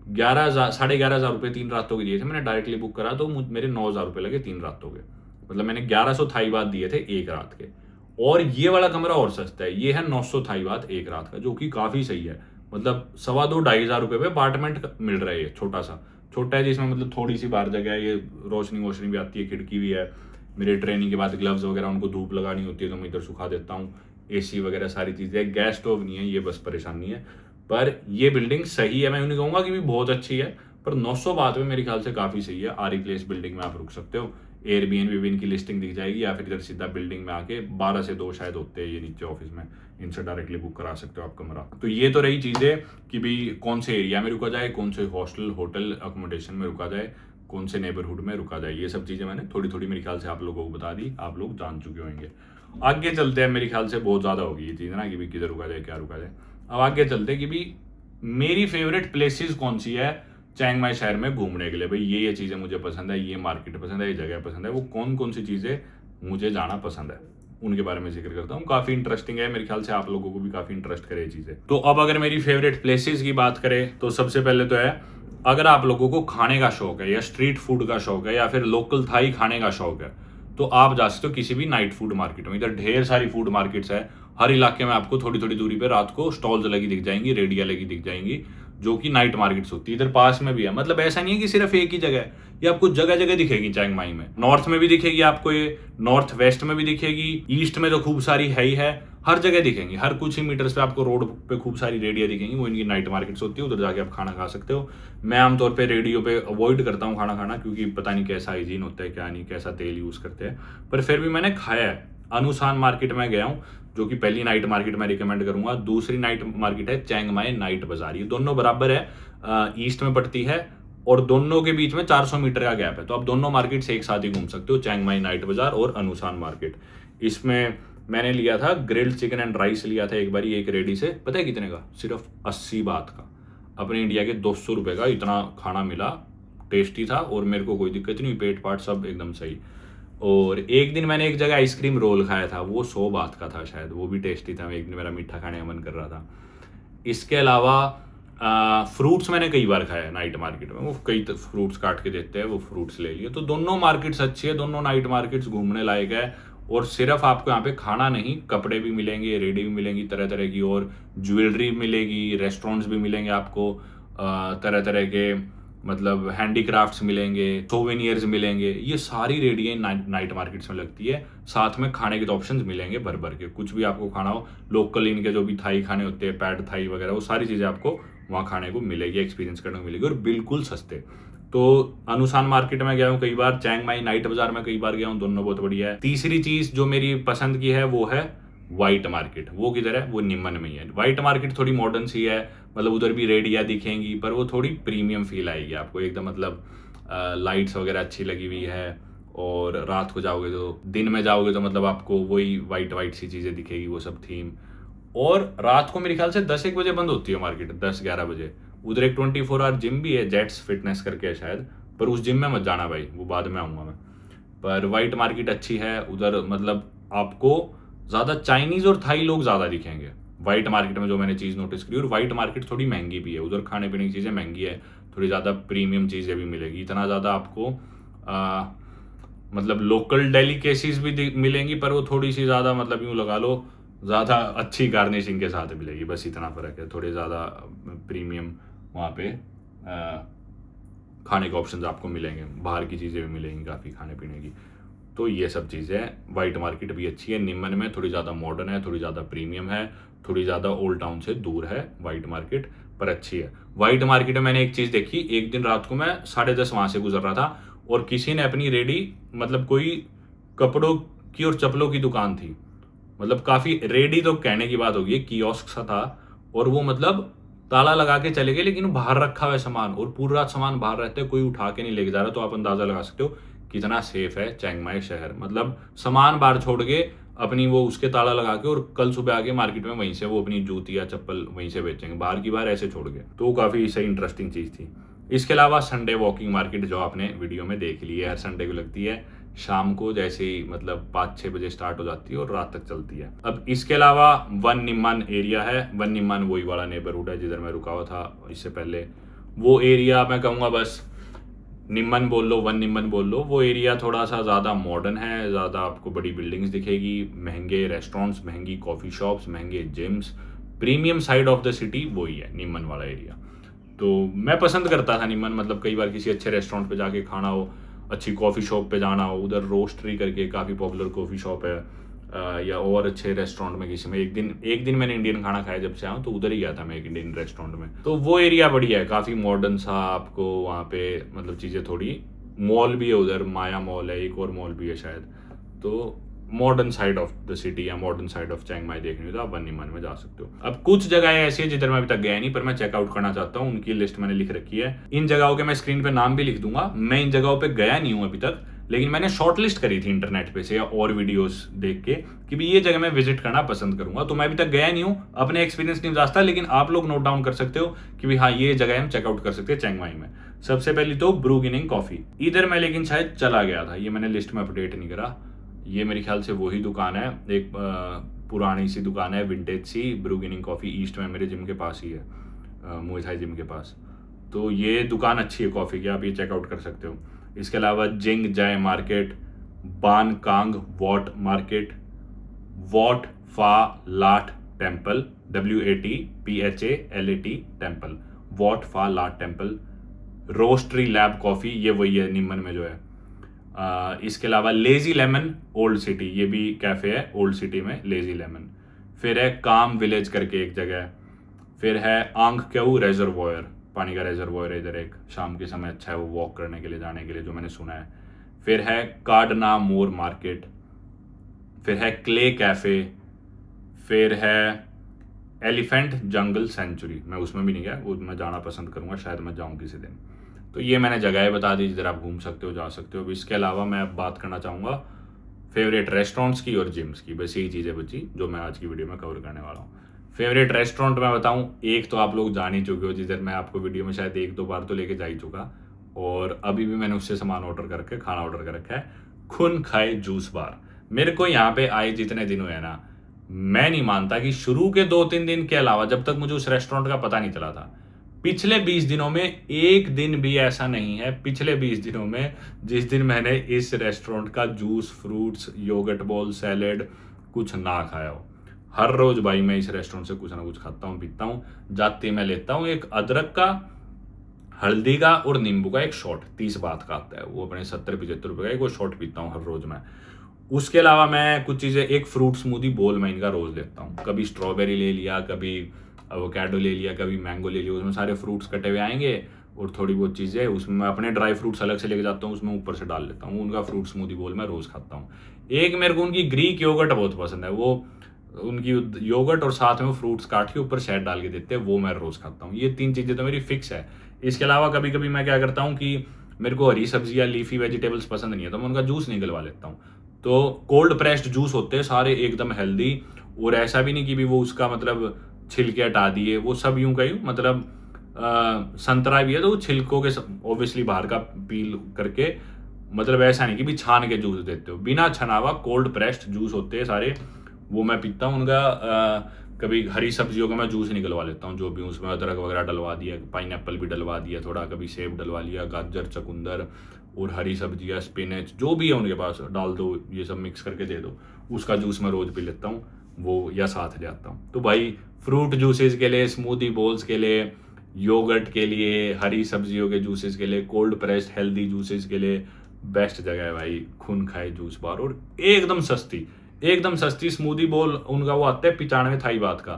11,000-11,500 रुपये 3 रातों के दिए थे, मैंने डायरेक्टली बुक करा तो मेरे 9,000 रुपये लगे 3 रातों के, मतलब मैंने 1100 थाई बात दिए थे एक रात के। और ये वाला कमरा और सस्ता है, ये है 900 थाई बात एक रात का, जो कि काफ़ी सही है, मतलब 2,500-2,500 रुपये पे अपार्टमेंट मिल रहा है। ये छोटा है जिसमें मतलब थोड़ी सी बाहर जगह है, ये रोशनी वोशनी भी आती है, खिड़की भी है, मेरे ट्रेनिंग के बाद ग्लव्स वगैरह उनको धूप लगानी होती है तो मैं इधर सुखा देता हूँ, AC वगैरह सारी चीज़ें, गैस स्टोव नहीं है, ये बस परेशानी है। पर ये बिल्डिंग सही है, मैं उन्हें कहूँगा कि भी बहुत अच्छी है, पर 900 बात में मेरे ख्याल से काफ़ी सही है। आरी प्लेस बिल्डिंग में आप रुक सकते हो, एयरबीएनबी भी इनकी लिस्टिंग दिख जाएगी, या फिर इधर सीधा बिल्डिंग में आके 12 से 2 शायद होते हैं ये नीचे ऑफिस में, इनसे डायरेक्टली बुक करा सकते हो आप कमरा। तो ये तो रही चीज़ें कि भी कौन से एरिया में रुका जाए, कौन से हॉस्टल होटल अकोमोडेशन में रुका जाए, कौन से नेबरहुड में रुका जाए, ये सब चीज़ें मैंने थोड़ी थोड़ी मेरे ख्याल से आप लोगों को बता दी, आप लोग जान चुके होंगे। आगे चलते हैं, मेरे ख्याल से बहुत ज़्यादा होगी ये चीज़ ना कि भी किधर रुका जाए, क्या रुका जाए। अब आगे चलते हैं कि भी मेरी फेवरेट प्लेसेस कौन सी है चिंग माई शहर में घूमने के लिए। भाई ये चीज़ें मुझे पसंद है, ये मार्केट पसंद है, ये जगह पसंद है, वो कौन सी चीज़ें मुझे जाना पसंद है, उनके बारे में जिक्र करता हूँ। काफ़ी इंटरेस्टिंग है, मेरे ख्याल से आप लोगों को भी काफ़ी इंटरेस्ट करे ये चीज़ें। तो अब अगर मेरी फेवरेट प्लेसेस की बात करें तो सबसे पहले तो है, अगर आप लोगों को खाने का शौक है, या स्ट्रीट फूड का शौक है, या फिर लोकल थाई खाने का शौक है, तो आप जा सकते हो किसी भी नाइट फूड मार्केट में। इधर ढेर सारी फूड मार्केट्स है, हर इलाके में आपको थोड़ी थोड़ी दूरी पे रात को स्टॉल्स लगी दिख जाएंगी, रेडिया लगी दिख जाएंगी, जो कि नाइट मार्केट्स होती है। इधर पास में भी है, मतलब ऐसा नहीं है कि सिर्फ एक ही जगह है, ये आपको जगह जगह दिखेगी चिंग माई में। नॉर्थ में भी दिखेगी आपको, ये नॉर्थ वेस्ट में भी दिखेगी, ईस्ट में तो खूब सारी है ही है, हर जगह दिखेंगी, हर कुछ ही मीटर्स पे आपको रोड पे खूब सारी रेडिया दिखेंगी, वो इनकी नाइट मार्केट्स होती है, उधर जाके आप खाना खा सकते हो। मैं आमतौर पे रेडियो पे अवॉइड करता हूँ खाना खाना, क्योंकि पता नहीं कैसा हाइजीन होता है, क्या नहीं, कैसा तेल यूज़ करते हैं, पर फिर भी मैंने खाया है। अनुसान मार्केट में गया हूँ, जो कि पहली नाइट मार्केट मैं रिकमेंड करूंगा। दूसरी नाइट मार्केट है चिंग माई नाइट बाजार, ये दोनों बराबर है, ईस्ट में पड़ती है, और दोनों के बीच में 400 मीटर का गैप है, तो आप दोनों मार्केट से एक साथ ही घूम सकते हो, चिंग माई नाइट बाजार और अनुसान मार्केट। इसमें मैंने लिया था ग्रिल्ड चिकन एंड राइस लिया था एक बारी एक रेडी से, पता है कितने का? सिर्फ 80 बात का, अपने इंडिया के 200 रुपये का इतना खाना मिला, टेस्टी था, और मेरे को कोई दिक्कत नहीं, पेट पाट सब एकदम सही। और एक दिन मैंने एक जगह आइसक्रीम रोल खाया था, वो 100 बात का था शायद, वो भी टेस्टी था। एक दिन मेरा मीठा खाने का मन कर रहा था। इसके अलावा फ्रूट्स मैंने कई बार खाया है नाइट मार्केट में, वो कई फ्रूट्स काट के देते हैं, वो फ्रूट्स ले लिए। तो दोनों मार्केट्स अच्छी है, दोनों नाइट मार्केट्स घूमने लायक है। और सिर्फ आपको यहाँ पे खाना नहीं, कपड़े भी मिलेंगे, रेडी भी मिलेंगी तरह तरह की, और ज्वेलरी मिलेगी, रेस्टोरेंट्स भी मिलेंगे आपको, तरह तरह के मतलब हैंडीक्राफ्ट्स मिलेंगे, सोवेनियर्स मिलेंगे, ये सारी रेडियाँ नाइट मार्केट्स में लगती है। साथ में खाने के तो ऑप्शंस मिलेंगे भर भर के, कुछ भी आपको खाना हो, लोकल इनके जो भी थाई खाने होते हैं, पैड थाई वगैरह, वो सारी चीज़ें आपको वहाँ खाने को मिलेगी, एक्सपीरियंस करने को मिलेगी, और बिल्कुल सस्ते। तो अनुसान मार्केट में गया हूँ कई बार, चियांग माई नाइट बाजार में कई बार गया हूँ, दोनों बहुत बढ़िया है। तीसरी चीज़ जो मेरी पसंद की है वो है वाइट मार्केट। वो किधर है? वो निम्मन में ही है। वाइट मार्केट थोड़ी मॉडर्न सी है, मतलब उधर भी रेडियाँ दिखेंगी, पर वो थोड़ी प्रीमियम फील आएगी आपको एकदम, मतलब लाइट्स वगैरह अच्छी लगी हुई है। और रात को जाओगे तो, दिन में जाओगे तो मतलब आपको वही वाइट सी चीज़ें दिखेगी, वो सब थीम। और रात को मेरे ख्याल से 10-1 बजे बंद होती है मार्केट, 10-11 बजे। उधर एक 24 आवर जिम भी है, जेट्स फिटनेस करके है शायद, पर उस जिम में मत जाना भाई, वो बाद में आऊँगा मैं। पर वाइट मार्केट अच्छी है उधर, मतलब आपको ज़्यादा चाइनीज़ और थाई लोग ज़्यादा दिखेंगे वाइट मार्केट में, जो मैंने चीज़ नोटिस की। और वाइट मार्केट थोड़ी महंगी भी है, उधर खाने पीने की चीज़ें महंगी है, थोड़ी ज़्यादा प्रीमियम चीज़ें भी मिलेगी। इतना ज़्यादा आपको मतलब लोकल डेलिकेसीज भी मिलेंगी, पर वो थोड़ी सी ज़्यादा, मतलब यूँ लगा लो, ज़्यादा अच्छी गार्निशिंग के साथ मिलेगी, बस इतना फ़र्क है। थोड़े ज़्यादा प्रीमियम वहाँ पे खाने के ऑप्शंस आपको मिलेंगे, बाहर की चीज़ें भी मिलेंगी काफ़ी खाने पीने की। तो ये सब चीज़ें, वाइट मार्केट भी अच्छी है। निम्मन में थोड़ी ज़्यादा मॉडर्न है, थोड़ी ज़्यादा प्रीमियम है, थोड़ी ज़्यादा ओल्ड टाउन से दूर है वाइट मार्केट, पर अच्छी है। वाइट मार्केट में मैंने एक चीज़ देखी, एक दिन रात को मैं 10:30 वहाँ से गुजर रहा था, और किसी ने अपनी रेडी, मतलब कोई कपड़ों की और चप्पलों की दुकान थी, मतलब काफ़ी रेडी तो कहने की बात होगी, कियोस्क सा था, और वो मतलब ताला लगा के चले गए, लेकिन बाहर रखा हुआ है सामान, और पूरी रात सामान बाहर रहते हैं, कोई उठा के नहीं लेके जा रहा। तो आप अंदाज़ा लगा सकते हो कितना सेफ है चियांग माई शहर, मतलब सामान बाहर छोड़ के अपनी वो उसके ताला लगा के, और कल सुबह आके मार्केट में वहीं से वो अपनी जूती या चप्पल वहीं से बेचेंगे, बाहर की बाहर ऐसे छोड़ के। तो काफ़ी सही इंटरेस्टिंग चीज़ थी। इसके अलावा संडे वॉकिंग मार्केट जो आपने वीडियो में देख ली है, हर संडे को लगती है शाम को, जैसे ही मतलब 5-6 बजे स्टार्ट हो जाती है और रात तक चलती है। अब इसके अलावा वन निम्मन एरिया है। वन निम्मन वही वाला नेबरहुड है जिधर मैं रुका हुआ था इससे पहले। वो एरिया मैं कहूँगा बस निम्मन बोल लो, वन निम्मन बोल लो, वो एरिया थोड़ा सा ज़्यादा मॉडर्न है, ज़्यादा आपको बड़ी बिल्डिंग्स दिखेगी, महंगे रेस्टोरेंट्स, महंगी कॉफ़ी शॉप्स, महंगे gyms, premium side of the city वही है निम्मन वाला एरिया। तो मैं पसंद करता था निम्मन, मतलब कई बार किसी अच्छे रेस्टोरेंट पे जाके खाना हो, अच्छी कॉफ़ी शॉप पे जाना हो, उधर रोस्टरी करके काफ़ी पॉपुलर कॉफ़ी शॉप है, या और अच्छे रेस्टोरेंट में किसी में। एक दिन मैंने इंडियन खाना खाया जब से आया तो उधर ही गया था मैं एक इंडियन रेस्टोरेंट में। तो वो एरिया बढ़िया है, काफ़ी मॉडर्न सा, आपको वहाँ पे मतलब चीज़ें थोड़ी, मॉल भी है उधर, माया मॉल है, एक और मॉल भी है शायद। तो modern side of the city या modern side of Chiang Mai देखनी हो तो आप वन निम्मन में जा सकते हो। अब कुछ जगह ऐसी है जिधर मैं अभी तक गया नहीं, पर मैं चेकआउट करना चाहता हूँ, उनकी लिस्ट मैंने लिख रखी है। इन जगहों के मैं स्क्रीन पे नाम भी लिख दूंगा। मैं इन जगहों पे गया नहीं हूँ अभी तक, लेकिन मैंने शॉर्ट लिस्ट करी थी इंटरनेट पे से या और वीडियोस देख के कि भी ये जगह मैं विजिट करना पसंद करूंगा। तो मैं अभी तक गया नहीं हूँ, अपने एक्सपीरियंस नहीं बता सकता, लेकिन आप लोग नोट डाउन कर सकते हो कि भी हाँ ये जगह हम चेकआउट कर सकते हैं चियांग माई में। सबसे पहली तो ब्रू गिनिंग कॉफी, इधर मैं लेकिन शायद चला गया था, ये मैंने लिस्ट में अपडेट नहीं करा। ये मेरे ख्याल से वही दुकान है, एक पुरानी सी दुकान है, विंटेज सी, ब्रू गिनिंग कॉफ़ी, ईस्ट में मेरे जिम के पास ही है, मुए थाई जिम के पास। तो ये दुकान अच्छी है कॉफ़ी की, आप ये चेकआउट कर सकते हो। इसके अलावा जिंग जाय मार्केट, बान कांग वॉट मार्केट, वॉट फा लाट टेम्पल, WATPHALAT टेम्पल, वॉट फा लाट टेम्पल, रोस्टरी लैब कॉफ़ी, ये वही है निम्मन में जो है। इसके अलावा लेजी लेमन ओल्ड सिटी, ये भी कैफ़े है ओल्ड सिटी में, लेजी लेमन। फिर है काम विलेज करके एक जगह है। फिर है आंग क्यू रेजर्वॉयर, पानी का रेजर्वॉयर है इधर एक, शाम के समय अच्छा है वो वॉक करने के लिए, जाने के लिए, जो मैंने सुना है। फिर है कार्डना मोर मार्केट, फिर है क्ले कैफ़े, फिर है एलिफेंट जंगल सेंचुरी, मैं उसमें भी नहीं गया, वो मैं जाना पसंद करूँगा, शायद मैं जाऊँ किसी दिन। तो ये मैंने जगह बता दी जिधर आप घूम सकते हो, जा सकते हो। अब इसके अलावा मैं अब बात करना चाहूँगा फेवरेट रेस्टोरेंट्स की और जिम्स की, बस यही चीज़ें बची जो मैं आज की वीडियो में कवर करने वाला हूँ। फेवरेट रेस्टोरेंट मैं बताऊँ, एक तो आप लोग जान ही चुके हो, जिधर मैं आपको वीडियो में शायद 1-2 बार तो लेके जा ही चुका, और अभी भी मैंने उससे सामान ऑर्डर करके खाना ऑर्डर कर रखा है, खुन खाए जूस बार। मेरे को यहाँ पे आए जितने दिन हुए ना, मैं नहीं मानता कि शुरू के 2-3 दिन के अलावा, जब तक मुझे उस रेस्टोरेंट का पता नहीं चला था, पिछले 20 दिनों में एक दिन भी ऐसा नहीं है, पिछले 20 दिनों में, जिस दिन मैंने इस रेस्टोरेंट का juice, fruits, yoghurt bowl, salad कुछ ना खाया हो। हर रोज भाई मैं इस रेस्टोरेंट से कुछ ना कुछ खाता हूँ, पीता हूँ। जाते मैं लेता हूँ एक अदरक का, हल्दी का और नींबू का एक शॉट, 30 बात का आता है वो, अपने 70-75 रुपए का एक वो शॉट पीता हूँ हर रोज मैं। उसके अलावा मैं कुछ चीज़ें, एक फ्रूट स्मूदी बोल मैं इनका रोज लेता हूँ। कभी स्ट्रॉबेरी ले लिया, कभी एवोकाडो ले लिया, कभी मैंगो ले लिया, उसमें सारे फ्रूट्स कटे हुए आएंगे और थोड़ी बहुत चीज़ें, उसमें मैं अपने ड्राई फ्रूट्स अलग से लेके जाता हूँ, उसमें ऊपर से डाल लेता हूँ। उनका फ्रूट स्मूदी बोल मैं रोज़ खाता हूँ। एक मेरे को उनकी ग्रीक योगर्ट बहुत पसंद है, वो उनकी योगर्ट और साथ में वो फ्रूट्स काट के ऊपर शहद डाल के देते हैं, वो मैं रोज़ खाता हूँ। ये 3 चीज़ें तो मेरी फिक्स है। इसके अलावा कभी कभी मैं क्या करता हूँ कि मेरे को हरी सब्जियाँ, लीफी वेजिटेबल्स पसंद नहीं है, तो मैं उनका जूस निकलवा लेता हूँ। तो कोल्ड प्रेस्ड जूस होते हैं सारे एकदम हेल्दी, और ऐसा भी नहीं कि भी वो उसका मतलब छिलके हटा दिए, वो सब यूं कहीं मतलब संतरा भी है तो वो छिलकों के ऑब्वियसली बाहर का पील करके, मतलब ऐसा नहीं कि भी छान के जूस देते हो, बिना छना हुआ कोल्ड प्रेस्ड जूस होते हैं सारे, वो मैं पीता हूँ उनका। कभी हरी सब्जियों का मैं जूस निकलवा लेता हूँ, जो भी उसमें अदरक वगैरह डलवा दिया, पाइनएप्पल भी डलवा दिया थोड़ा, कभी सेब डलवा लिया, गाजर, चुकंदर और हरी सब्जियाँ, स्पिनच जो भी है उनके पास डाल दो, ये सब मिक्स करके दे दो, उसका जूस मैं रोज़ पी लेता हूँ वो, या साथ ले आता हूँ। तो भाई फ्रूट जूसेस के लिए, स्मूदी बोल्स के लिए, योगर्ट के लिए, हरी सब्जियों के जूसेस के लिए, कोल्ड प्रेस्ड हेल्दी जूसेस के लिए बेस्ट जगह है भाई खून खाए जूस बार। और एकदम सस्ती स्मूदी बोल उनका वो आता है 95 थाई बात का,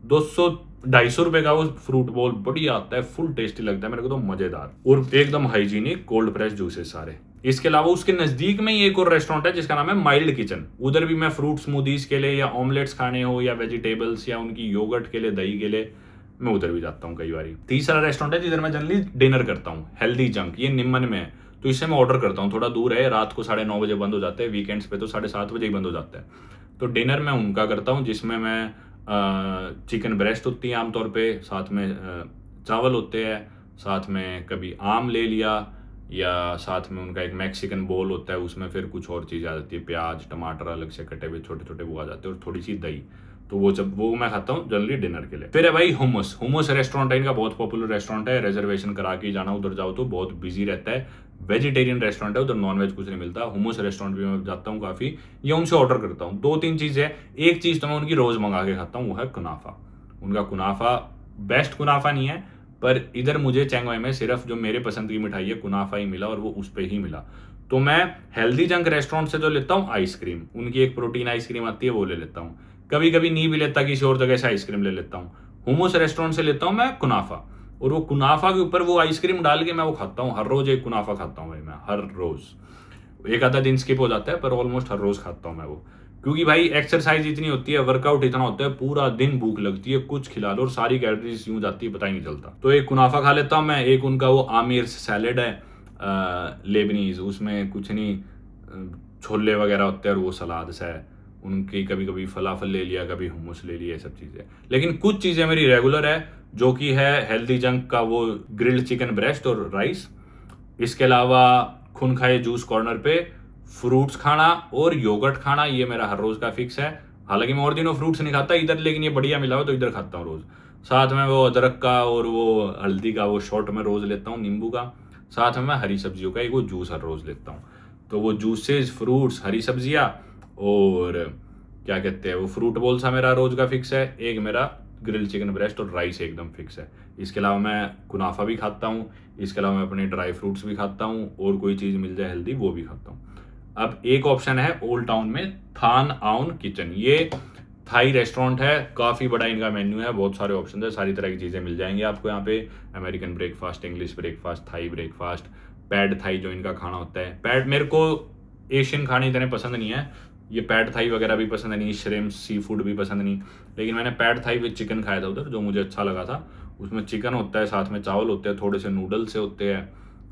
200-250 रुपए का वो फ्रूट बोल, बढ़िया आता है, फुल टेस्टी लगता है मेरे को तो, मजेदार और एकदम हाइजीनिक कोल्ड प्रेस जूसेस सारे। इसके अलावा उसके नजदीक में ही एक और रेस्टोरेंट है जिसका नाम है माइल्ड किचन, उधर भी मैं फ्रूट स्मूदीज के लिए या ऑमलेट्स खाने हो या वेजिटेबल्स या उनकी योगर्ट के लिए, दही के लिए, मैं उधर भी जाता हूँ कई बार। तीसरा रेस्टोरेंट है जिधर मैं जनरली डिनर करता हूँ, हेल्दी जंक, ये निम्मन में है, तो इससे मैं ऑर्डर करता हूँ, थोड़ा दूर है, रात को 9:30 बजे बंद हो जाते हैं, वीकेंड्स पे तो 7:30 बजे ही बंद हो जाता है। तो डिनर मैं उनका करता हूँ जिसमें मैं चिकन ब्रेस्ट होती है आमतौर पे, साथ में चावल होते हैं, साथ में कभी आम ले लिया, या साथ में उनका एक मैक्सिकन बोल होता है, उसमें फिर कुछ और चीज़ आ जाती है, प्याज टमाटर अलग से कटे हुए छोटे छोटे वो आ जाते हैं, और थोड़ी सी दही। तो वो मैं खाता हूँ जनरली डिनर के लिए। फिर है भाई हुमस रेस्टोरेंट है इनका, बहुत पॉपुलर रेस्टोरेंट है, रिजर्वेशन करा के जाना, उधर जाओ तो बहुत बिजी रहता है, वेजिटेरियन रेस्टोरेंट है, उधर नॉनवेज कुछ नहीं मिलता। हुमस रेस्टोरेंट भी मैं जाता हूँ काफ़ी, या उनसे ऑर्डर करता हूँ। 2-3 चीज़ है, एक चीज़ तो मैं उनकी रोज़ मंगा के खाता हूँ, वो है कुनाफा। उनका कुनाफा बेस्ट कुनाफा नहीं है, पर इधर मुझे चियांग माई में सिर्फ जो मेरे पसंद की मिठाई है कुनाफा ही मिला, और वो उस पर ही मिला। तो मैं हेल्दी जंक रेस्टोरेंट से जो लेता हूँ आइसक्रीम, उनकी एक प्रोटीन आइसक्रीम आती है वो ले लेता हूँ, कभी कभी नहीं भी लेता, किसी और जगह से आइसक्रीम ले लेता हूँ। हुमस रेस्टोरेंट से लेता हूँ मैं कुनाफा, और वो कुनाफा के ऊपर वो आइसक्रीम डाल के मैं वो खाता हूँ, हर रोज एक कुनाफा खाता हूँ भाई मैं, हर रोज। एक आधा दिन स्किप हो जाता है पर ऑलमोस्ट हर रोज खाता हूँ मैं वो, क्योंकि भाई एक्सरसाइज इतनी होती है, वर्कआउट इतना होता है, पूरा दिन भूख लगती है, कुछ खिला लो और सारी कैलोरीज यूं जाती है पता ही नहीं चलता। तो एक कुनाफा खा लेता हूँ मैं, एक उनका वो आमिर सैलेड है लेबनीज, उसमें कुछ नहीं छोले वगैरह होते हैं और वो सलाद सा है उनकी, कभी कभी फलाफल ले लिया, कभी हुमस ले लिया, सब चीज़ें। लेकिन कुछ चीज़ें मेरी रेगुलर है, जो कि है हेल्दी जंक का वो ग्रिल्ड चिकन ब्रेस्ट और राइस, इसके अलावा खून खाए जूस कॉर्नर पे फ्रूट्स खाना और योगर्ट खाना, ये मेरा हर रोज का फिक्स है। हालांकि मैं और दिनों फ्रूट्स नहीं खाता इधर, लेकिन ये बढ़िया मिला हो तो इधर खाता हूँ रोज। साथ में वो अदरक का और वो हल्दी का वो शॉट में रोज लेता हूँ, नींबू का। साथ में मैं हरी सब्जियों का एक वो जूस हर रोज लेता हूँ। तो वो जूसेस, फ्रूट्स, हरी सब्जियाँ और क्या कहते हैं वो फ्रूट बोल सा मेरा रोज का फिक्स है। एक मेरा ग्रिल चिकन ब्रेस्ट और राइस एकदम फिक्स है। इसके अलावा मैं कुनाफा भी खाता हूँ, इसके अलावा मैं अपने ड्राई फ्रूट्स भी खाता हूँ, और कोई चीज़ मिल जाए हेल्दी वो भी खाता हूँ। अब एक ऑप्शन है ओल्ड टाउन में थान आउन किचन, ये थाई रेस्टोरेंट है, काफ़ी बड़ा इनका मेन्यू है, बहुत सारे ऑप्शन है, सारी तरह की चीज़ें मिल जाएंगी आपको यहाँ पे। American breakfast, English breakfast, Thai breakfast, pad Thai जो इनका खाना होता है। पैड मेरे को एशियन खाने इतने पसंद नहीं है, ये पैड थाई वगैरह भी पसंद नहीं, श्रिम्प सी फूड भी पसंद नहीं, लेकिन मैंने पैड थाई विद चिकन खाया था उधर, जो मुझे अच्छा लगा था। उसमें चिकन होता है, साथ में चावल होते हैं, थोड़े से नूडल्स से होते हैं,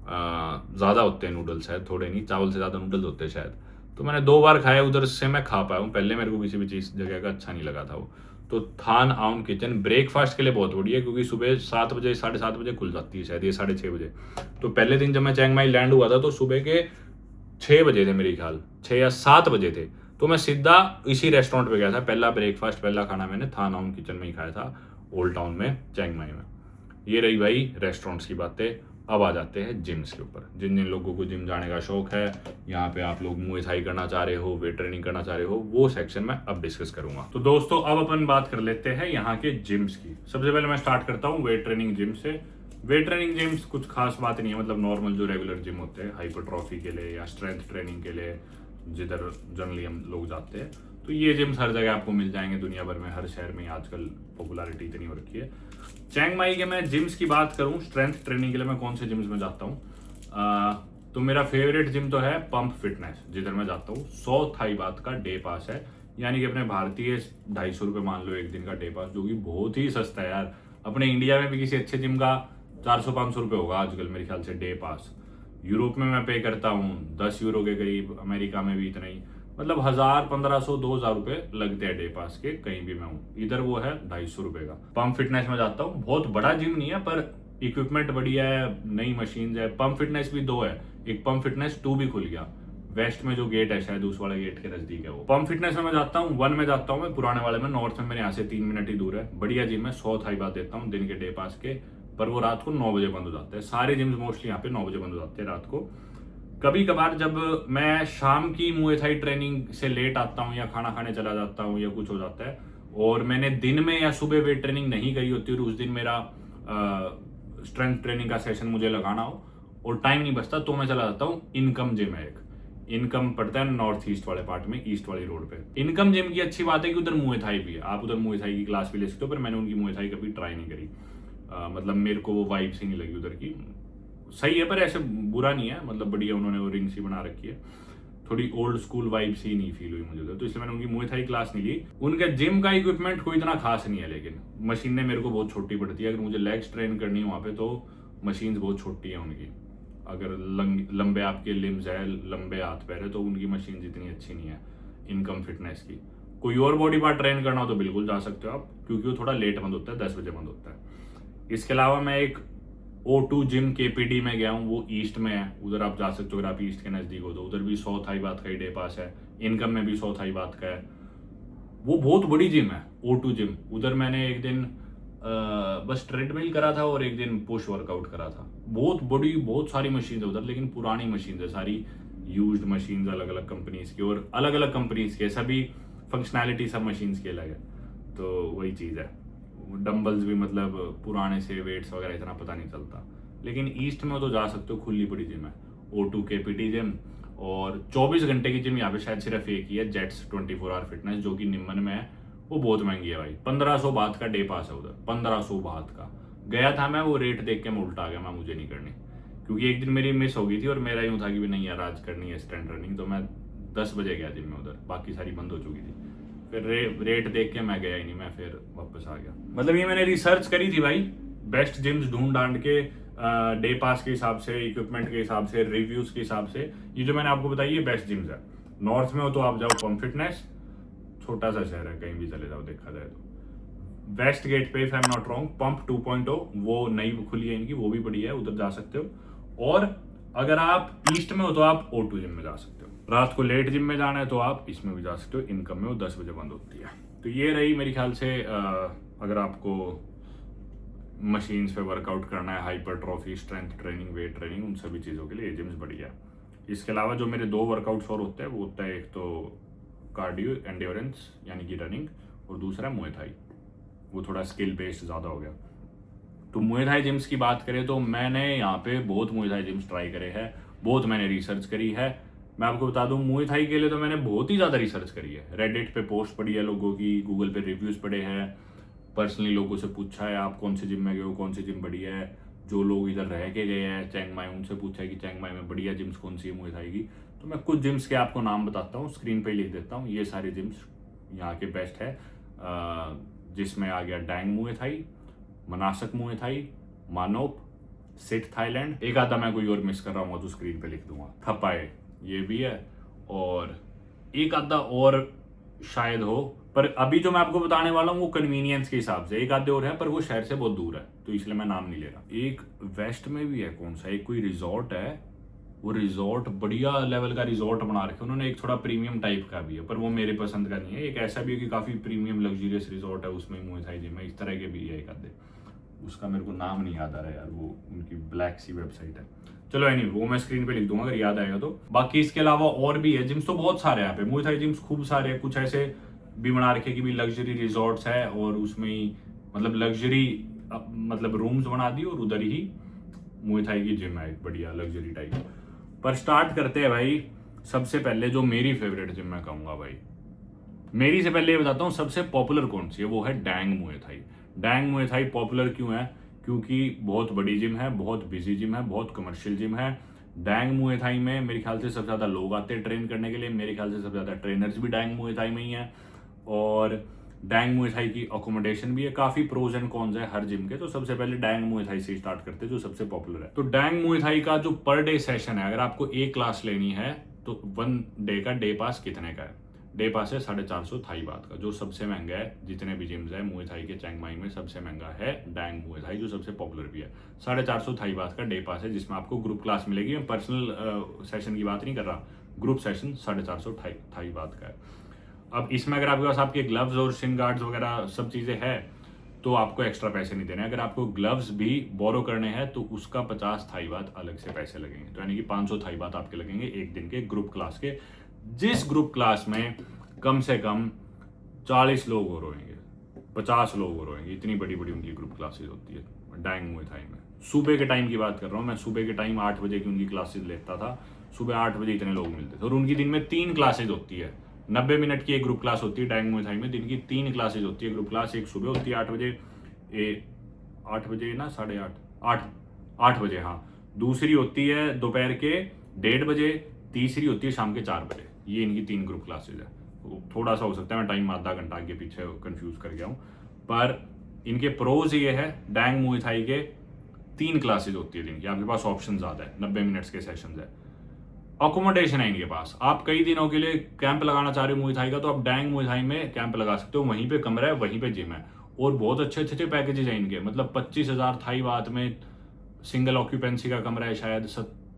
ज़्यादा होते हैं नूडल्स शायद, थोड़े नहीं, चावल से ज़्यादा नूडल्स होते हैं शायद। तो मैंने 2 बार खाया उधर से, मैं खा पाया हूँ, पहले मेरे को किसी भी चीज़ जगह का अच्छा नहीं लगा था वो। तो थान आउन किचन ब्रेकफास्ट के लिए बहुत बढ़िया है, क्योंकि सुबह 7 बजे 7:30 बजे खुल जाती है शायद, ये 6:30 बजे। तो पहले दिन जब मैं चियांग माई लैंड हुआ था तो सुबह के 6 बजे थे मेरे ख्याल, 6 या 7 बजे थे। तो मैं सीधा इसी रेस्टोरेंट पे गया था। पहला ब्रेकफास्ट, पहला खाना मैंने थानाउन किचन में ही खाया था, ओल्ड टाउन में, चिंग माई में। ये रही भाई रेस्टोरेंट्स की बातें। अब आ जाते हैं जिम्स के ऊपर। जिन जिन लोगों को जिम जाने का शौक है, यहाँ पे आप लोग मुए थाई करना चाह रहे हो, वेट ट्रेनिंग करना चाह रहे हो, वो सेक्शन में अब डिस्कस करूंगा। तो दोस्तों अब अपन बात कर लेते हैं यहाँ के जिम्स की। सबसे पहले मैं स्टार्ट करता हूँ वेट ट्रेनिंग जिम से। वेट ट्रेनिंग जिम्स कुछ खास बात नहीं है, मतलब नॉर्मल जो रेगुलर जिम होते हैं हाइपरट्रॉफी के लिए या स्ट्रेंथ ट्रेनिंग के लिए, जिधर जनरली हम लोग जाते हैं, तो ये जिम्स हर जगह आपको मिल जाएंगे दुनिया भर में, हर शहर में आजकल पॉपुलैरिटी इतनी हो रखी है। चिंग माई के मैं जिम्स की बात करूं, स्ट्रेंथ ट्रेनिंग के लिए मैं कौन से जिम्स में जाता हूं, तो मेरा फेवरेट जिम तो है पंप फिटनेस, जिधर मैं जाता हूँ। 100 थाई बात का डे पास है, यानी कि अपने भारतीय 250 रुपये मान लो एक दिन का डे पास, जो कि बहुत ही सस्ता है यार। अपने इंडिया में भी किसी अच्छे जिम का 400-500 रुपये होगा आजकल मेरे ख्याल से डे पास। यूरोप में मैं पे करता हूँ 10 यूरो के करीब, अमेरिका में भी इतना ही, मतलब 1000, 1500, 2000 रुपये लगते हैं डे पास के कहीं भी मैं हूँ। इधर वो है 250 रुपये का। पंप फिटनेस में जाता हूँ, बहुत बड़ा जिम नहीं है पर इक्विपमेंट बढ़िया है, नई मशीन है। पंप फिटनेस भी 2 है, एक पंप फिटनेस 2 भी खुल गया वेस्ट में, जो गेट है शायद उस वाले गेट के नजदीक है वो। पंप फिटनेस में मैं जाता हूँ 1 में जाता हूँ मैं, पुराने वाले में, नॉर्थ में मेरे यहाँ से 3 मिनट ही दूर है। बढ़िया जिम है, 100 थाई बात देता हूँ दिन के डे पास के, पर वो रात को 9 बजे बंद हो जाते हैं। सारे जिम्स मोस्टली यहाँ पे 9 बजे बंद हो जाते हैं रात को। कभी कभार जब मैं शाम की मुए थाई ट्रेनिंग से लेट आता हूँ या खाना खाने चला जाता हूँ या कुछ हो जाता है और मैंने दिन में या सुबह वेट ट्रेनिंग नहीं करी होती और उस दिन मेरा स्ट्रेंथ ट्रेनिंग का सेशन मुझे लगाना हो और टाइम नहीं बचता, तो मैं चला जाता हूँ इनकम जिम है एक। इनकम पड़ता है नॉर्थ ईस्ट वाले पार्ट में, ईस्ट वाली रोड पे। इनकम जिम की अच्छी बात है कि उधर मुए थाई भी है, आप उधर मुए थाई की क्लास भी ले सकते हो, पर मैंने उनकी मुए थाई कभी ट्राई नहीं करी। मतलब मेरे को वो वाइब सी नहीं लगी उधर की। सही है पर ऐसे बुरा नहीं है, मतलब बढ़िया उन्होंने वो रिंग सी बना रखी है, थोड़ी ओल्ड स्कूल वाइब सी नहीं फील हुई मुझे तो इसलिए मैंने उनकी मुए थाई क्लास नहीं ली। उनका जिम का इक्विपमेंट कोई इतना खास नहीं है, लेकिन मशीनें मेरे को बहुत छोटी पड़ती है। अगर मुझे लेग्स ट्रेन करनी है वहाँ पे तो मशीन्स बहुत छोटी है उनकी। अगर लंबे आपके लिम्स है, लंबे हाथ पैर है, तो उनकी मशीन इतनी अच्छी नहीं है इनकम फिटनेस की। कोई और बॉडी पार्ट ट्रेन करना हो तो बिल्कुल जा सकते हो आप, क्योंकि वो थोड़ा लेट बंद होता है, 10 बजे बंद होता है। इसके अलावा मैं एक O2 जिम KPD में गया हूँ, वो ईस्ट में है, उधर आप जा सकते हो अगर आप ईस्ट के नज़दीक हो तो। उधर भी 100 थाई बात का ही डे पास है, इनकम में भी 100 थाई बात का है। वो बहुत बड़ी जिम है O2 जिम। उधर मैंने एक दिन बस ट्रेडमिल करा था और एक दिन पुश वर्कआउट करा था। बहुत बड़ी, बहुत सारी मशीन है उधर, लेकिन पुरानी मशीन है सारी, यूज्ड मशीन अलग अलग कंपनीज की और अलग अलग कंपनीज के सभी फंक्शनैलिटी सब मशीन्स की अलग है। तो वही चीज़ है, डंबल्स भी मतलब पुराने से, वेट्स वगैरह इतना पता नहीं चलता। लेकिन ईस्ट में तो जा सकते हो, खुली बड़ी जिम है O2 KPD जिम। और 24 घंटे की जिम यहाँ पे शायद सिर्फ एक ही है, जेट्स 24 आवर फिटनेस, जो कि निम्न में है। वो बहुत महंगी है भाई, 1500 बात का डे पास है उधर, 1500 बात का। गया था मैं, वो रेट देख के मैं उल्टा आ गया, मैं मुझे नहीं करनी, क्योंकि एक दिन मेरी मिस हो गई थी और मेरा यूँ था कि नहीं यार आज करनी है स्ट्रेंथ रनिंग। तो मैं 10 बजे गया जिम में उधर, बाकी सारी बंद हो चुकी थी। फिर रेट देख के मैं गया ही नहीं, मैं फिर वापस आ गया। मतलब ये मैंने रिसर्च करी थी भाई, बेस्ट जिम्स ढूंढ ढांड के, डे पास के हिसाब से, इक्विपमेंट के हिसाब से, रिव्यूज के हिसाब से। ये जो मैंने आपको बताई ये बेस्ट जिम्स है। नॉर्थ में हो तो आप जाओ पंप फिटनेस, छोटा सा शहर है, कहीं भी चले जाओ देखा जाए तो। वेस्ट गेट पे if I am not wrong pump 2.0 वो नई खुली है इनकी, वो भी बढ़िया है, उधर जा सकते हो। और अगर आप ईस्ट में हो तो आप O2 जिम में जा सकते हो। रात को लेट जिम में जाना है तो आप इसमें भी जा सकते हो, इनकम में वो 10 बजे बंद होती है। तो ये रही मेरे ख्याल से, अगर आपको मशीन्स पे वर्कआउट करना है, hypertrophy, strength training, weight training, उन सभी चीज़ों के लिए ये जिम्स बढ़िया है। इसके अलावा जो मेरे 2 वर्कआउट्स और होते हैं वो होता है, एक तो कार्डियो एंड्योरेंस यानी कि रनिंग, और दूसरा मुए थाई, वो थोड़ा स्किल बेस्ड ज़्यादा हो गया। तो मुए थाई जिम्स की बात करें तो मैंने यहाँ पे बहुत मुए थाई जिम्स ट्राई करे हैं, बहुत मैंने रिसर्च करी है। मैं आपको बता दूं मुए थाई के लिए तो मैंने बहुत ही ज़्यादा रिसर्च करी है। रेडिट पे पोस्ट पढ़ी है लोगों की, गूगल पे रिव्यूज़ पढ़े हैं, पर्सनली लोगों से पूछा है आप कौन से जिम में गए हो, कौन सी जिम बढ़िया है। जो लोग इधर रह के गए हैं चिंग माई, उनसे पूछा है कि चिंग माई में बढ़िया जिम्स कौन सी है मुए थाई की। तो मैं कुछ जिम्स के आपको नाम बताता हूँ, स्क्रीन पे लिख देता हूँ। ये सारे जिम्स यहाँ के बेस्ट है, जिसमें आ गया डैंग मुए थाई, मनासक मुए थाई, मानोप, सिट थाईलैंड, एक आधा मैं कोई और मिस कर रहा हूँ तो स्क्रीन पे लिख दूंगा, थपाए ये भी है, और एक आधा और शायद हो, पर अभी जो मैं आपको बताने वाला हूँ वो कन्वीनियंस के हिसाब से, एक आधे और है पर वो शहर से बहुत दूर है तो इसलिए मैं नाम नहीं ले रहा। एक वेस्ट में भी है, कौन सा, एक कोई रिजॉर्ट है वो रिजॉर्ट बढ़िया लेवल का रिजॉर्ट बना रखे उन्होंने, एक थोड़ा प्रीमियम टाइप का भी है, पर वो मेरे पसंद का नहीं है। एक ऐसा भी है कि काफ़ी प्रीमियम लग्जरियस रिजॉर्ट है, उसमें मुए थाई जिम है, इस तरह के भी है एक आधे। उसका मेरे को नाम नहीं याद आ रहा है यार, वो उनकी ब्लैक सी वेबसाइट है। चलो एनीवे वो मैं स्क्रीन पे लिख दूंगा अगर याद आएगा तो। बाकी इसके अलावा और भी है जिम्स, तो बहुत सारे यहाँ पे मुए थाई जिम्स खूब सारे हैं। कुछ ऐसे भी बना रखे कि भी लग्जरी रिजॉर्ट्स है और उसमें ही मतलब लग्जरी मतलब रूम्स बना दी और उधर ही मुए थाई की जिम है एक बढ़िया लग्जरी टाइप। पर स्टार्ट करते हैं भाई सबसे पहले जो मेरी फेवरेट जिम मैं कहूँगा भाई, मेरी से पहले ये बताता हूँ सबसे पॉपुलर कौन सी है, वो है Dang Muay Thai. Dang Muay Thai popular क्यों है? क्योंकि बहुत बड़ी जिम है, बहुत बिजी जिम है, बहुत कमर्शियल जिम है। डैंग मुए थाई में मेरे ख्याल से सबसे ज़्यादा लोग आते हैं ट्रेन करने के लिए, मेरे ख्याल से सबसे ज़्यादा ट्रेनर्स भी डैंग मुए थाई में ही हैं। और डैंग मुए थाई की अकोमोडेशन भी है, काफ़ी प्रोज एंड कॉन्स है हर जिम के। तो सबसे पहले डैंग मुए थाई से स्टार्ट करते हैं जो सबसे पॉपुलर है। तो डैंग मुए थाई का जो पर डे सेशन है, अगर आपको एक क्लास लेनी है तो 1 डे का डे पास कितने का है? डे पास है 450 थाई बात का, जो सबसे महंगा है जितने भी जिम्स है मुए थाई के चिंग माई में सबसे महंगा है डैंग मुए थाई, जो सबसे पॉपुलर भी है। 450 थाई बात का डे पास है जिसमें आपको ग्रुप क्लास मिलेगी। मैं पर्सनल सेशन की बात नहीं कर रहा, ग्रुप सेशन 450 थाई बात का है। अब इसमें अगर आपके पास आपके ग्लव्स और शिन गार्ड्स वगैरह सब चीज़ें हैं तो आपको एक्स्ट्रा पैसे नहीं देने। अगर आपको ग्लव्स भी बोरो करने हैं तो उसका 50 थाई बात अलग से पैसे लगेंगे, तो यानी कि 500 थाई बात आपके लगेंगे एक दिन के ग्रुप क्लास के, जिस ग्रुप क्लास में कम से कम 40 लोग और होंगे, 50 लोग और होंगे। इतनी बड़ी बड़ी उनकी ग्रुप क्लासेज होती है डैंग मुए थाई में। सुबह के टाइम की बात कर रहा हूँ मैं, सुबह के टाइम 8 बजे की उनकी क्लासेज लेता था, सुबह 8 बजे इतने लोग मिलते थे। और उनकी दिन में 3 क्लासेज होती है, 90 मिनट की एक ग्रुप क्लास होती है डैंग मुए थाई में, दिन की 3 क्लासेज होती है ग्रुप क्लास। एक सुबह होती है 8 बजे, 8 बजे ना 8:30 बजे, हाँ। दूसरी होती है दोपहर के 1:30 बजे, तीसरी होती है शाम के 4 बजे। ये इनकी 3 ग्रुप क्लासेज है। थोड़ा सा हो सकता है मैं टाइम आधा घंटा आगे पीछे कंफ्यूज कर गया हूँ, पर इनके प्रोज ये है डैंग मुए थाई के 3 क्लासेज होती है दिन की, आपके पास ऑप्शन ज़्यादा है, 90 मिनट्स के सेशन है। अकोमोडेशन है इनके पास, आप कई दिनों के लिए कैंप लगाना चाह रहे हो मुए थाई का तो आप डैंग मुए थाई में कैंप लगा सकते हो, वहीं पे कमरा है, वहीं पे जिम है। और बहुत अच्छे अच्छे पैकेजेज हैं इनके, मतलब 25,000 थाई बात में सिंगल ऑक्यूपेंसी का कमरा है, शायद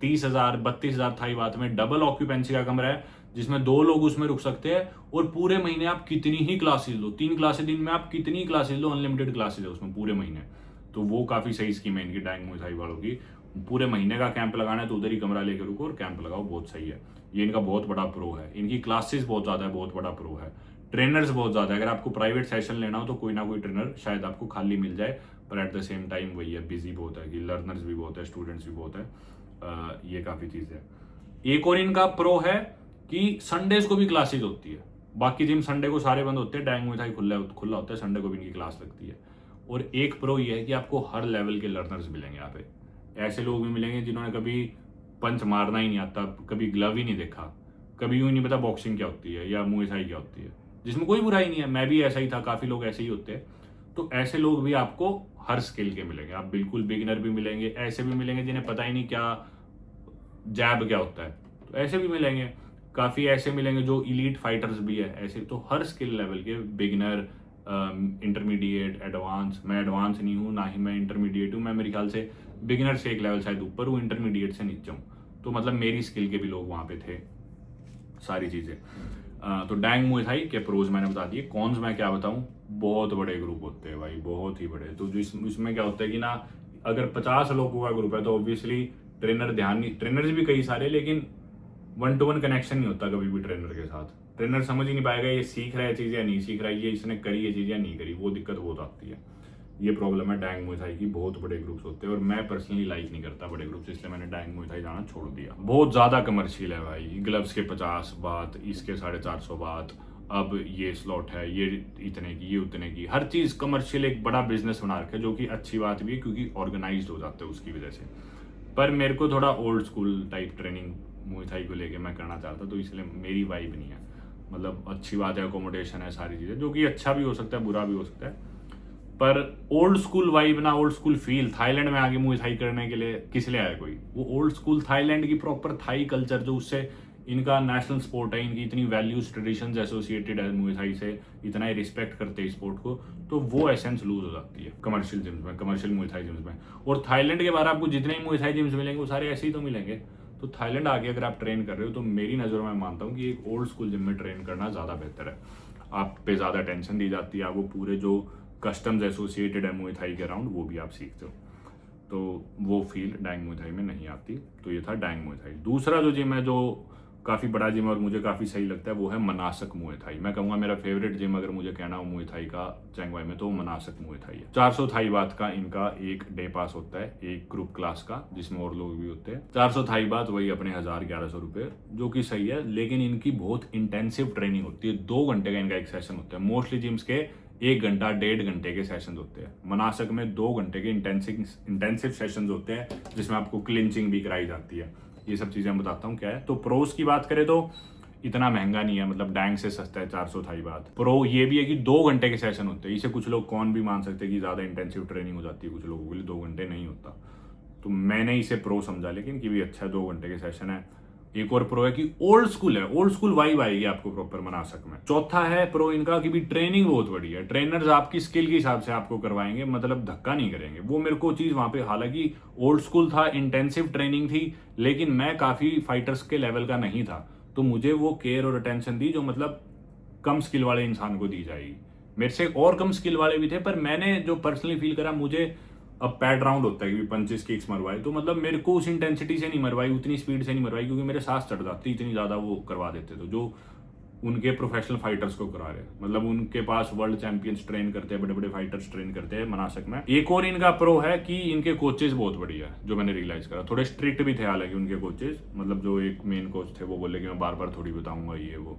30,000 32,000 थाई बात में डबल ऑक्यूपेंसी का कमरा है जिसमें 2 लोग उसमें रुक सकते हैं। और पूरे महीने आप कितनी ही क्लासेज लो, 3 क्लासेज दिन में आप कितनी क्लासेज लो, अनलिमिटेड क्लासेज है उसमें पूरे महीने। तो वो काफ़ी सही स्कीम है इनकी डैंग मुए थाई वालों की। पूरे महीने का कैंप लगाना है तो उधर ही कमरा लेकर रुको और कैंप लगाओ, बहुत सही है। ये इनका बहुत बड़ा प्रो है, इनकी क्लासेस बहुत ज़्यादा है, बहुत बड़ा प्रो है। ट्रेनर्स बहुत ज़्यादा है, अगर आपको प्राइवेट सेशन लेना हो तो कोई ना कोई ट्रेनर शायद आपको खाली मिल जाए, पर एट द सेम टाइम वही है, बिजी बहुत है कि लर्नर्स भी बहुत है, स्टूडेंट्स भी बहुत है। ये काफ़ी चीज़ है। एक और इनका प्रो है कि संडेज को भी क्लासेज होती है। बाकी जिम संडे को सारे बंद होते हैं, डैंग मुए थाई खुला होता है, संडे को भी इनकी क्लास लगती है। और एक प्रो ये है कि आपको हर लेवल के लर्नर्स मिलेंगे यहाँ पे। ऐसे लोग भी मिलेंगे जिन्होंने कभी पंच मारना ही नहीं आता, कभी ग्लव ही नहीं देखा, कभी यूँ नहीं पता बॉक्सिंग क्या होती है या मुए थाई क्या होती है, जिसमें कोई बुराई नहीं है, मैं भी ऐसा ही था, काफ़ी लोग ऐसे ही होते हैं। तो ऐसे लोग भी आपको हर स्किल के मिलेंगे, आप बिल्कुल बिगिनर भी मिलेंगे, ऐसे भी मिलेंगे जिन्हें पता ही नहीं क्या जैब क्या होता है, तो ऐसे भी मिलेंगे। काफ़ी ऐसे मिलेंगे जो इलीट फाइटर्स भी है ऐसे। तो हर स्किल लेवल के बिगिनर, इंटरमीडिएट, एडवांस। मैं एडवांस नहीं हूँ, ना ही मैं इंटरमीडिएट हूँ, मैं मेरे ख्याल से बिगिनर से एक लेवल शायद ऊपर हूँ, इंटरमीडिएट से नीचे हूँ। तो मतलब मेरी स्किल के भी लोग वहाँ पे थे, सारी चीज़ें। तो डैंग मुए थाई के प्रोज मैंने बता दिए, कॉन्स मैं क्या बताऊँ, बहुत बड़े ग्रुप होते हैं भाई, बहुत ही बड़े। तो जो इसमें क्या होता है कि ना, अगर 50 लोगों का ग्रुप है तो ऑब्वियसली ट्रेनर ध्यान नहीं, ट्रेनर्स भी कई सारे, लेकिन 1-to-1 कनेक्शन नहीं होता कभी भी ट्रेनर के साथ। ट्रेनर समझ ही नहीं पाएगा ये सीख रहा है चीज़ या नहीं सीख रहा है, ये इसने करी ये चीज़ या नहीं करी, वो दिक्कत बहुत आती है। ये प्रॉब्लम है डैंग मुए थाई की, बहुत बड़े ग्रुप्स होते हैं और मैं पर्सनली लाइक नहीं करता बड़े ग्रुप्स, इसलिए मैंने डैंग मुए थाई जाना छोड़ दिया। बहुत ज़्यादा कमर्शियल है भाई, ग्लव्स के 50 बात, इसके 450 बात, अब ये स्लॉट है, ये इतने की, ये उतने की, हर चीज़ कमर्शियल, एक बड़ा बिजनेस बना रखा है, जो कि अच्छी बात भी है क्योंकि ऑर्गेनाइज हो जाते हैं उसकी वजह से। पर मेरे को थोड़ा old school type training Muay Thai को लेके मैं करना चाहता, तो इसलिए मेरी वाइब नहीं है। मतलब अच्छी बात है, अकोमोडेशन है, सारी चीज़ें, जो कि अच्छा भी हो सकता है, बुरा भी हो सकता है, पर ओल्ड स्कूल वाइब ना, ओल्ड स्कूल फील। थाईलैंड में आगे मुए थाई करने के लिए किस लिए आया कोई? वो ओल्ड स्कूल थाईलैंड की प्रॉपर थाई कल्चर, जो उससे इनका नेशनल स्पोर्ट है, इनकी इतनी वैल्यूज ट्रेडिशंस एसोसिएटेड है मुए थाई से, इतना ही रिस्पेक्ट करते हैं स्पोर्ट को, तो वो एसेंस लूज हो जाती है कमर्शियल जिम्स में, कमर्शियल मुए थाई जिम्स में। और थाईलैंड के बाहर आपको जितने ही मुए थाई जिम्स मिलेंगे वो सारे ऐसे ही तो मिलेंगे। तो थाईलैंड आके अगर आप ट्रेन कर रहे हो तो मेरी नज़रों में मानता हूँ कि एक ओल्ड स्कूल जिम में ट्रेन करना ज़्यादा बेहतर है। आप पे ज़्यादा टेंशन दी जाती है, आपको पूरे जो कस्टम्स एसोसिएटेड है मुए थाई के अराउंड वो भी आप सीखते हो, तो वो फील डैंग मुए थाई में नहीं आती। तो ये था डैंग मुए थाई। दूसरा जो जिम है जो काफ़ी बड़ा जिम है और मुझे काफ़ी सही लगता है वो है मनासक मुए थाई। मैं कहूँगा मेरा फेवरेट जिम अगर मुझे कहना हो मुए थाई का चियांग माई में तो मनासक मुए थाई है। 400 थाई बात का इनका एक डे पास होता है, एक ग्रुप क्लास का जिसमें और लोग भी होते हैं। 400 थाई बात वही अपने 1000-1100 रुपये, जो कि सही है, लेकिन इनकी बहुत इंटेंसिव ट्रेनिंग होती है। 2 घंटे का इनका एक सेशन होता है। मोस्टली जिम्स के 1 घंटा 1.5 घंटे के सेशन होते हैं। मनासक में 2 घंटे के इंटेंसिव सेशन होते हैं जिसमें आपको क्लिंचिंग भी कराई जाती है। ये सब चीज़ें मैं बताता हूँ क्या है। तो प्रोस की बात करें तो इतना महंगा नहीं है, मतलब डैंग से सस्ता है 400 थाई बात। प्रो ये भी है कि 2 घंटे के सेशन होते हैं। इसे कुछ लोग कौन भी मान सकते हैं कि ज़्यादा इंटेंसिव ट्रेनिंग हो जाती है, कुछ लोगों के लिए 2 घंटे नहीं होता। तो मैंने इसे प्रो समझा, लेकिन कि भी अच्छा 2 घंटे के सेशन है। एक और प्रो है कि ओल्ड स्कूल है, ओल्ड स्कूल वाइब आएगी आपको प्रॉपर मनासक में। चौथा है प्रो इनका कि भी ट्रेनिंग बहुत बढ़िया है। ट्रेनर्स आपकी स्किल के हिसाब से आपको करवाएंगे, मतलब धक्का नहीं करेंगे। वो मेरे को चीज़ वहाँ पे, हालांकि ओल्ड स्कूल था, इंटेंसिव ट्रेनिंग थी, लेकिन मैं काफ़ी फाइटर्स के लेवल का नहीं था, तो मुझे वो केयर और अटेंशन दी जो मतलब कम स्किल वाले इंसान को दी जाएगी। मेरे से और कम स्किल वाले भी थे, पर मैंने जो पर्सनली फील करा, मुझे अब पैड राउंड होता है कि पंचेस किक्स मरवाए, तो मतलब मेरे को उस इंटेंसिटी से नहीं मरवाई, उतनी स्पीड से नहीं मरवाई, क्योंकि मेरे सांस चढ़ जाती, इतनी ज़्यादा वो करवा देते थे जो उनके प्रोफेशनल फाइटर्स को करा रहे। मतलब उनके पास वर्ल्ड चैंपियंस ट्रेन करते हैं, बड़े बड़े फाइटर्स ट्रेन करते हैं मनासक में। एक और इनका प्रो है कि इनके कोचेज बहुत बढ़िया है, जो मैंने रियलाइज करा। थोड़े स्ट्रिक्ट भी थे हालांकि उनके कोचेज, मतलब जो एक मेन कोच थे वो बोले कि मैं बार बार थोड़ी बताऊंगा ये वो,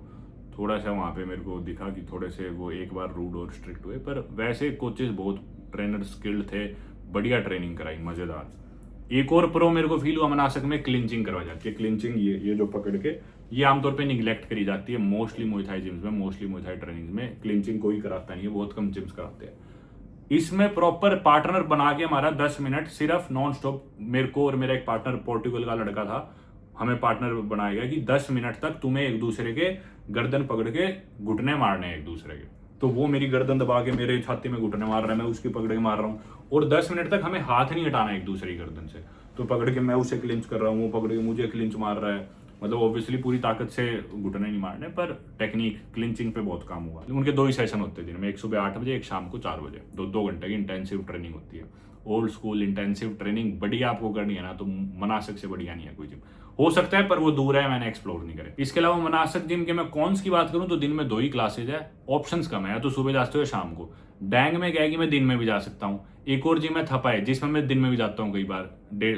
थोड़ा सा वहाँ पे मेरे को दिखा कि थोड़े से वो एक बार रूड और स्ट्रिक्ट हुए, पर वैसे कोचेज बहुत ट्रेनर स्किल्ड थे, बढ़िया ट्रेनिंग कराई, मजेदार। एक और प्रो मेरे को फील हुआ मनासक में, क्लिंचिंग करवाई जाती है। क्लिंचिंग ये जो पकड़ के, ये आमतौर पे निगलेक्ट करी जाती है मोस्टली मुए थाई जिम्स में, मोस्टली मुए थाई ट्रेनिंग में क्लिंचिंग कोई कराता नहीं है, बहुत कम जिम्स कराते हैं। इसमें प्रॉपर पार्टनर बना के हमारा 10 मिनट सिर्फ नॉन स्टॉप, मेरे को और मेरा एक पार्टनर पोर्टुगल का लड़का था, हमें पार्टनर बनाया गया कि 10 मिनट तक तुम्हें एक दूसरे के गर्दन पकड़ के घुटने मारने हैं एक दूसरे के। तो वो मेरी गर्दन दबा के मेरे छाती में घुटने मार रहा है, मैं उसकी पकड़ के मार रहा हूँ, और 10 मिनट तक हमें हाथ नहीं हटाना एक दूसरे की गर्दन से। तो पकड़ के मैं उसे क्लिंच कर रहा हूँ, वो पकड़ के मुझे क्लिंच मार रहा है। मतलब ऑब्वियसली पूरी ताकत से घुटने नहीं मारने, पर टेक्निक क्लिंचिंग पे बहुत काम हुआ। उनके 2 ही सेशन होते हैं दिन में, एक सुबह 8 बजे, एक शाम को 4 बजे। 2 घंटे की इंटेंसिव ट्रेनिंग होती है। ओल्ड स्कूल इंटेंसिव ट्रेनिंग बढ़िया आपको करनी है ना, तो मनासक से बढ़िया नहीं है कोई जिम। हो सकता है पर वो दूर है, मैंने एक्सप्लोर नहीं करे। इसके अलावा मनासक जिम के मैं कॉन्स की बात करूं तो दिन में 2 ही क्लासेज है, ऑप्शंस कम है, या तो सुबह जाते हो शाम को। डैंग में क्या है कि मैं दिन में भी जा सकता हूँ। एक और जिम है थपाए, जिसमें मैं दिन में भी जाता हूँ, कई बार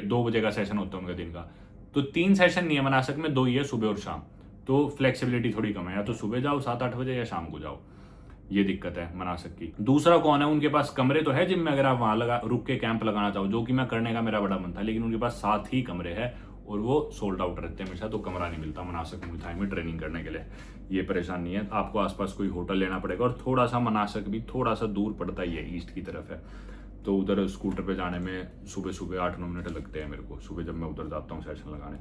2 बजे का सेशन होता है उनका दिन का। तो 3 सेशन नहीं है मनासक में, 2 ही है, सुबह और शाम। तो फ्लेक्सिबिलिटी थोड़ी कम है, या तो सुबह जाओ 7-8 बजे या शाम को जाओ, ये दिक्कत है मनासक की। दूसरा कौन है, उनके पास कमरे तो है जिम में, अगर आप वहां रुक के कैंप लगाना चाहो, जो कि मैं करने का मेरा बड़ा मन था, लेकिन उनके पास 7 ही कमरे हैं और वो सोल्ड आउट रहते हैं हमेशा, तो कमरा नहीं मिलता मनासक मुए थाई में ट्रेनिंग करने के लिए। ये परेशानी है, आपको आसपास कोई होटल लेना पड़ेगा, और थोड़ा सा मनासक भी थोड़ा सा दूर पड़ता ही है, ईस्ट की तरफ है, तो उधर स्कूटर पे जाने में सुबह 8-9 मिनट लगते हैं मेरे को, सुबह जब मैं उधर जाता हूँ सेशन लगाने।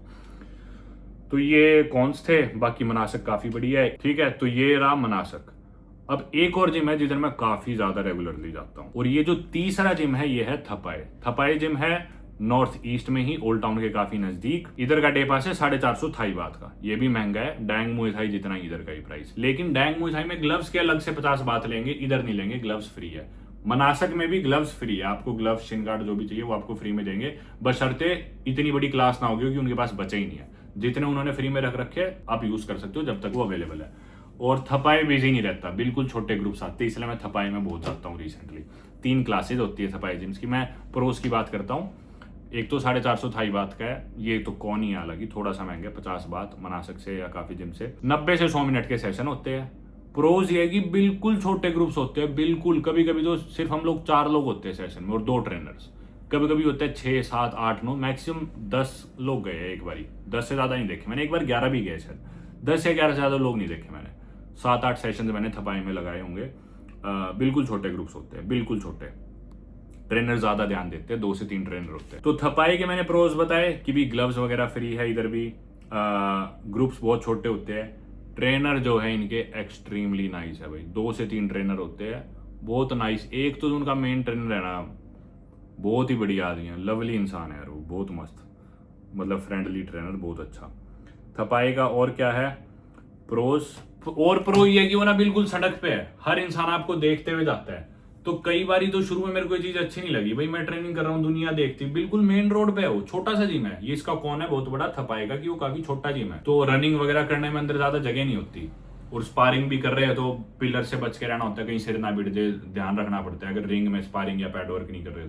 तो ये कॉन्स थे, बाकी मनासक काफ़ी बढ़िया है। ठीक है, तो ये रहा मनासक। अब एक और जिम है जिधर मैं काफ़ी ज़्यादा रेगुलरली जाता हूँ, और ये जो तीसरा जिम है ये है थपाए। थपाए जिम है नॉर्थ ईस्ट में ही, ओल्ड टाउन के काफी नजदीक। इधर का डे पास है 450 थाई बात का, ये भी महंगा है, डैंग मुए थाई जितना इधर का ही प्राइस। लेकिन डैंग मुए थाई में ग्लव्स के अलग से 50 बात लेंगे, इधर नहीं लेंगे, ग्लव्स फ्री है। मनासक में भी ग्लव्स फ्री है, आपको ग्लव्स, शिन गार्ड जो भी चाहिए वो आपको फ्री में देंगे, बशर्ते इतनी बड़ी क्लास ना होगी, क्योंकि उनके पास बचे ही नहीं है। जितने उन्होंने फ्री में रख रखे आप यूज कर सकते हो जब तक वो अवेलेबल है। और थपाए बिजी नहीं रहता, बिल्कुल छोटे ग्रुप्स आते हैं, इसलिए मैं थपाए में बहुत जाता हूँ रिसेंटली। 3 क्लासेज होती है थपाए जिम्स की। मैं प्रोस की बात करता हूँ, एक तो 450 थाई बात का है, ये तो कौन ही, हालांकि थोड़ा सा महंगा, 50 बात मनासक से या काफी जिम से। 90 से 100 मिनट के सेशन होते हैं। प्रोज ये है कि बिल्कुल छोटे ग्रुप्स होते हैं, बिल्कुल। कभी कभी तो सिर्फ हम लोग 4 लोग होते हैं सेशन में और 2 ट्रेनर्स। कभी कभी होते हैं 6, 7, 8, 9, मैक्सिमम 10 लोग गए एक बारी। 10 से ज्यादा नहीं देखे मैंने, एक बार 11 भी गए शायद। 10 या 11 से ज्यादा लोग नहीं देखे मैंने। 7-8 सेशन मैंने थपाई में लगाए होंगे। बिल्कुल छोटे ग्रुप्स होते हैं, बिल्कुल छोटे। ट्रेनर ज्यादा ध्यान देते हैं, 2 से 3 ट्रेनर होते हैं। तो थपाई के मैंने प्रोज बताए कि भी ग्लव्स वगैरह फ्री है, इधर भी ग्रुप्स बहुत छोटे होते हैं। ट्रेनर जो है इनके एक्सट्रीमली नाइस है भाई, 2 से 3 ट्रेनर होते हैं, बहुत नाइस। एक तो उनका मेन ट्रेनर है ना, बहुत ही बढ़िया आदमी है, लवली इंसान है यार वो, बहुत मस्त। मतलब फ्रेंडली ट्रेनर, बहुत अच्छा। थपाई का और क्या है प्रोस, और प्रो ये है कि वो ना बिल्कुल सड़क पे है, हर इंसान आपको देखते हुए जाता है। तो कई बारी तो शुरू में मेरे को ये चीज अच्छी नहीं लगी, भाई मैं ट्रेनिंग कर रहा हूँ दुनिया देखती, बिल्कुल मेन रोड पे है, वो छोटा सा जिम है। ये इसका कौन है बहुत बड़ा थपाएगा कि वो काफी छोटा जिम है, तो रनिंग वगैरह करने में अंदर ज्यादा जगह नहीं होती, और स्पारिंग भी कर रहे हैं तो पिलर से बच के रहना होता है, कहीं सिर ना बिड़ जाए, ध्यान रखना पड़ता है अगर रिंग में स्पारिंग या पैड वर्क नहीं कर रहे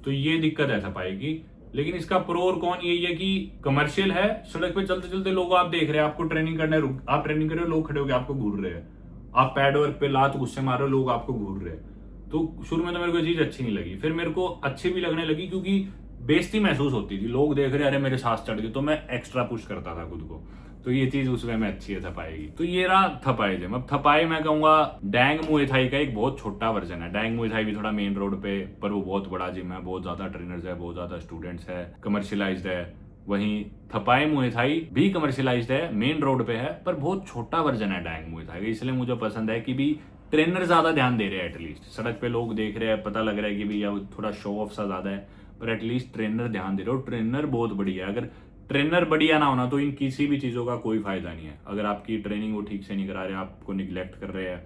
तो ये दिक्कत है थपाई की। लेकिन इसका प्रो और कौन यही है कि कमर्शियल है, सड़क पे चलते चलते लोग आप देख रहे हैं, आपको ट्रेनिंग करने आप ट्रेनिंग कर रहे हो, लोग खड़े होकर आपको घूर रहे हैं, आप पैड वर्क पे लात गुस्से मार रहे हो, लोग आपको घूर रहे हैं। तो शुरू में तो मेरे को चीज अच्छी नहीं लगी, फिर मेरे को अच्छी भी लगने लगी क्योंकि बेइज्जती महसूस होती थी, लोग देख रहे अरे मेरे सांस चढ़ गई, तो मैं एक्स्ट्रा पुश करता था खुद को, तो ये चीज उसमें में अच्छी है थपाई की। तो ये रहा थपाई जिम। अब थपाई मैं कहूंगा डैंग मुए थाई का एक बहुत छोटा वर्जन है। डैंग मुए थाई भी थोड़ा मेन रोड पे, पर वो बहुत बड़ा जिम है, बहुत ज्यादा ट्रेनर्स है, बहुत ज्यादा स्टूडेंट्स है, कमर्शियलाइज्ड है। वहीं थपाई मुए थाई भी कमर्शियलाइज्ड है, मेन रोड पे है, पर बहुत छोटा वर्जन है डैंग मुए थाई का, इसलिए मुझे पसंद है कि भी ट्रेनर ज्यादा ध्यान दे रहे हैं, एटलीस्ट सड़क पे लोग देख रहे हैं, पता लग रहा है कि भैया थोड़ा शो ऑफ सा ज्यादा है, पर एटलीस्ट ट्रेनर ध्यान दे रहे हो, ट्रेनर बहुत बढ़िया है। अगर ट्रेनर बढ़िया ना होना तो इन किसी भी चीजों का कोई फायदा नहीं है। अगर आपकी ट्रेनिंग वो ठीक से नहीं करा रहे, आपको निग्लेक्ट कर रहे हैं,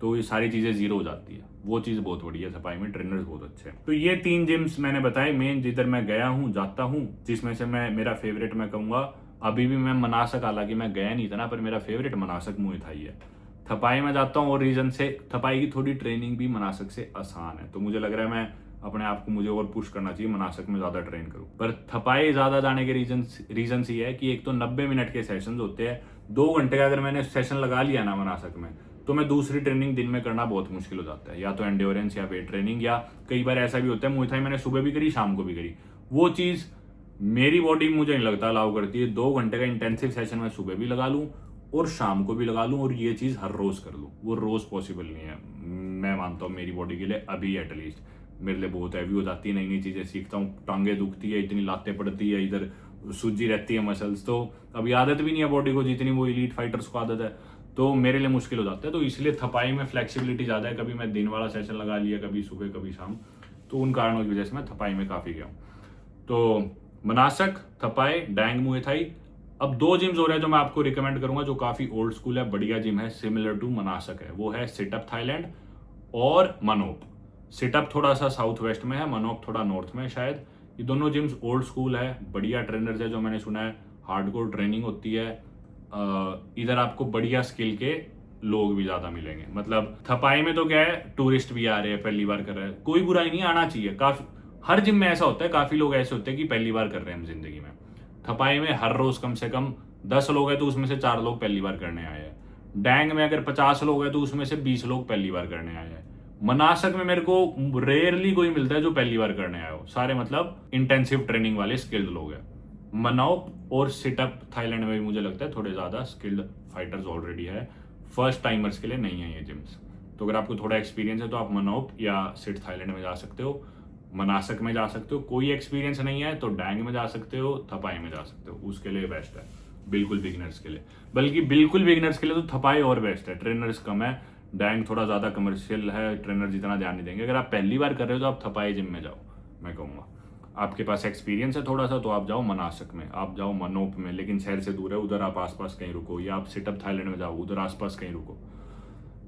तो ये सारी चीजें जीरो हो जाती है। वो चीज बहुत बढ़िया है थपाई में, ट्रेनर्स बहुत अच्छे हैं। तो ये 3 जिम्स मैंने बताए मेन, जिधर मैं गया हूँ, जाता हूँ, जिसमें से मैं मेरा फेवरेट मैं कहूंगा अभी भी मैं मनासक, हालांकि मैं गया नहीं था ना, पर मेरा फेवरेट मनासक मुए थाई है। थपाई में जाता हूँ और रीजन से थपाई की थोड़ी ट्रेनिंग भी मनासक से आसान है, तो मुझे लग रहा है मैं अपने आप को मुझे और पुश करना चाहिए, मनासक में ज्यादा ट्रेन करूं। पर थपाई ज्यादा जाने के रीजन ये है कि एक तो 90 मिनट के सेशंस होते हैं, 2 घंटे का अगर मैंने सेशन लगा लिया ना मनासक में, तो मैं दूसरी ट्रेनिंग दिन में करना बहुत मुश्किल हो जाता है, या तो एंड्योरेंस या वेट ट्रेनिंग, या कई बार ऐसा भी होता है मुए थाई मैंने सुबह भी करी शाम को भी करी, वो चीज मेरी बॉडी मुझे नहीं लगता अलाउ करती है। 2 घंटे का इंटेंसिव सेशन मैं सुबह भी लगा लूं और शाम को भी लगा लूं, और ये चीज हर रोज कर लूं, वो रोज पॉसिबल नहीं है, मैं मानता हूँ मेरी बॉडी के लिए अभी एटलीस्ट। मेरे लिए बहुत हैवी हो जाती है, नई नई चीजें सीखता हूँ, टांगे दुखती है, इतनी लातें पड़ती है, इधर सूजी रहती है मसल्स, तो अभी आदत भी नहीं है बॉडी को जितनी वो एलीट फाइटर्स को आदत है, तो मेरे लिए मुश्किल हो जाता है। तो इसलिए थपाई में फ्लेक्सिबिलिटी ज्यादा है, कभी मैं दिन वाला सेशन लगा लिया, कभी सुबह कभी शाम, तो उन कारणों की वजह से मैं थपाई में काफी गया हूँ। तो मनासक, थपाई, डैंग मुए थाई। अब 2 जिम्स हो रहे हैं जो मैं आपको रिकमेंड करूंगा, जो काफी ओल्ड स्कूल है, बढ़िया जिम है, सिमिलर टू मनासक है, वो है सिटअप थाईलैंड और मनोप। सिटअप थोड़ा सा साउथ वेस्ट में है, मनोप थोड़ा नॉर्थ में शायद। ये दोनों जिम्स ओल्ड स्कूल है, बढ़िया ट्रेनर्स है, जो मैंने सुना है हार्डकोर ट्रेनिंग होती है। इधर आपको बढ़िया स्किल के लोग भी ज्यादा मिलेंगे। मतलब थपाई में तो क्या है, टूरिस्ट भी आ रहे हैं, पहली बार कर रहे हैं, कोई बुराई नहीं, आना चाहिए। काफी हर जिम में ऐसा होता है, काफी लोग ऐसे होते हैं कि पहली बार कर रहे हैं हम जिंदगी में। थपाई में हर रोज कम से कम 10 लोग हैं तो उसमें से 4 लोग पहली बार करने आए हैं। डैंग में अगर 50 लोग हैं तो उसमें से 20 लोग पहली बार करने आए हैं। मनासक में मेरे को रेयरली कोई मिलता है जो पहली बार करने आए हो, सारे मतलब इंटेंसिव ट्रेनिंग वाले स्किल्ड लोग हैं। मनोप और सिटअप थाईलैंड में भी मुझे लगता है थोड़े ज्यादा स्किल्ड फाइटर्स ऑलरेडी है, फर्स्ट टाइमर्स के लिए नहीं है ये जिम्स। तो अगर आपको थोड़ा एक्सपीरियंस है तो आप मनोप या सिट थाईलैंड में जा सकते हो, मनासक में जा सकते हो। कोई एक्सपीरियंस नहीं है तो डैंग में जा सकते हो, थपाई में जा सकते हो, उसके लिए बेस्ट है बिल्कुल बिगिनर्स के लिए। बल्कि बिल्कुल बिगिनर्स के लिए तो थपाई और बेस्ट है, ट्रेनर्स कम है, डैंग थोड़ा ज्यादा कमर्शियल है, ट्रेनर जितना ध्यान नहीं देंगे। अगर आप पहली बार कर रहे हो तो आप थपाई जिम में जाओ, मैं कहूँगा। आपके पास एक्सपीरियंस है थोड़ा सा तो आप जाओ मनासक में, आप जाओ मनोप में, लेकिन शहर से दूर है, उधर आप आसपास कहीं रुको, या आप सिटअप थाईलैंड में जाओ, उधर आसपास कहीं रुको।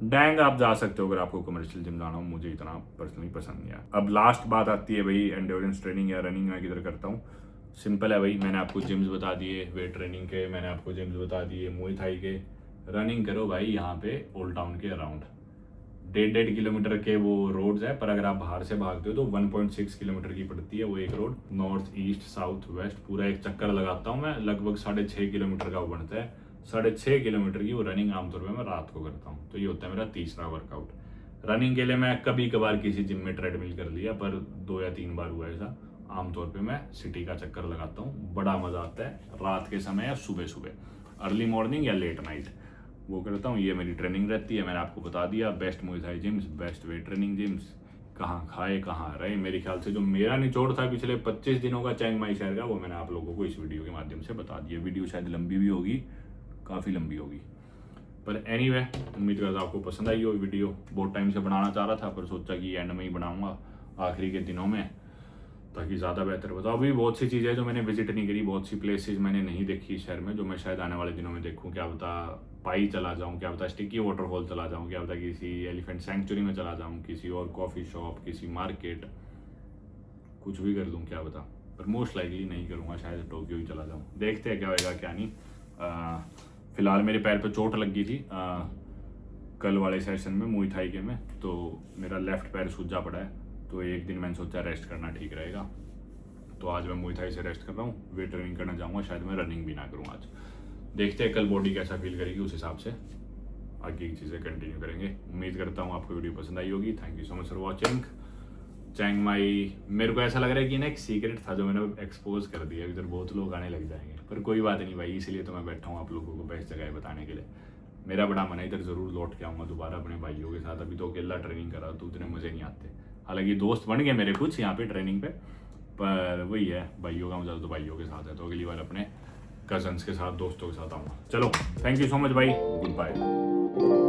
डैंग आप जा सकते हो अगर आपको कमर्शियल जिम जाना हो, मुझे इतना पर्सनली पसंद नहीं है। अब लास्ट बात आती है भाई एंड्योरेंस ट्रेनिंग या रनिंग मैं किधर करता हूँ। सिंपल है भाई, मैंने आपको जिम्स बता दिए वेट ट्रेनिंग के, मैंने आपको जिम्स बता दिए मुए थाई के। रनिंग करो भाई यहाँ पे ओल्ड टाउन के अराउंड, 1.5 किलोमीटर के वो रोड्स है, पर अगर आप बाहर से भागते हो तो 1.6 किलोमीटर की पड़ती है वो एक road. North east south west पूरा एक चक्कर लगाता हूँ मैं, लगभग 6.5 किलोमीटर का वो बनता है। 6.5 किलोमीटर की वो रनिंग आमतौर पर मैं रात को करता हूँ, तो ये होता है मेरा तीसरा वर्कआउट। रनिंग के लिए मैं कभी कभार किसी जिम में ट्रेडमिल कर लिया, पर 2 या 3 बार हुआ ऐसा। आमतौर पे मैं सिटी का चक्कर लगाता हूँ, बड़ा मजा आता है रात के समय या सुबह सुबह, अर्ली मॉर्निंग या लेट नाइट वो करता हूँ। ये मेरी ट्रेनिंग रहती है, मैंने आपको बता दिया best Muay Thai gyms, best weight training gyms, कहाँ खाए कहाँ रहे। मेरे ख्याल से जो मेरा निचोड़ था पिछले 25 दिनों का चिंग माई शहर का, वो मैंने आप लोगों को इस वीडियो के माध्यम से बता दिया। वीडियो शायद लंबी भी होगी, काफ़ी लंबी होगी, पर एनीवे उम्मीद करता हूँ आपको पसंद आई हो वीडियो। बहुत टाइम से बनाना चाह रहा था पर सोचा कि एंड में ही बनाऊंगा, आखिरी के दिनों में। ताकि ज़्यादा बेहतर बताओ। अभी बहुत सी चीज़ें जो मैंने विजिट नहीं करी, बहुत सी प्लेसेस मैंने नहीं देखी इस शहर में, जो मैं शायद आने वाले दिनों में देखूँ। क्या बता पाई चला जाऊँ, क्या बता स्टिकी वाटरफॉल चला जाऊँ, क्या बता किसी एलिफेंट सेंचुरी में चला जाऊँ, किसी और कॉफ़ी शॉप, किसी मार्केट, कुछ भी कर दूँ क्या बता। पर मोस्ट लाइकली नहीं करूँगा, शायद टोक्यो ही चला जाऊँ। देखते हैं क्या होएगा क्या नहीं। फ़िलहाल मेरे पैर पे चोट लग गई थी कल वाले सेशन में मुई थाई के में, तो मेरा लेफ़्ट पैर सूजा पड़ा है। तो एक दिन मैंने सोचा रेस्ट करना ठीक रहेगा, तो आज मैं मुई थाई से रेस्ट कर रहा हूँ। वेट ट्रेनिंग करना चाहूँगा, शायद मैं रनिंग भी ना करूँ आज। देखते हैं कल बॉडी कैसा फील करेगी, उस हिसाब से आगे की चीज़ें कंटिन्यू करेंगे। उम्मीद करता हूँ आपको वीडियो पसंद आई होगी। Thank you so much for watching Chiang Mai. मेरे को ऐसा लग रहा है कि ना एक सीक्रेट था जो मैंने एक्सपोज कर दिया, इधर बहुत लोग आने लग जाएंगे, पर कोई बात नहीं भाई, इसीलिए तो मैं बैठा हूँ आप लोगों को बेस्ट जगह बताने के लिए। मेरा बड़ा मन है इधर ज़रूर लौट के आऊँगा दोबारा अपने भाइयों के साथ। अभी तो अकेला ट्रेनिंग करा तो उतने मज़े नहीं आते। हालांकि दोस्त बन गए मेरे कुछ यहाँ पे ट्रेनिंग पे, पर वही है भाइयों का मजा तो भाइयों के साथ है। तो अगली बार अपने कजन्स के साथ, दोस्तों के साथ आऊँगा। चलो, थैंक यू सो मच भाई, गुड बाय।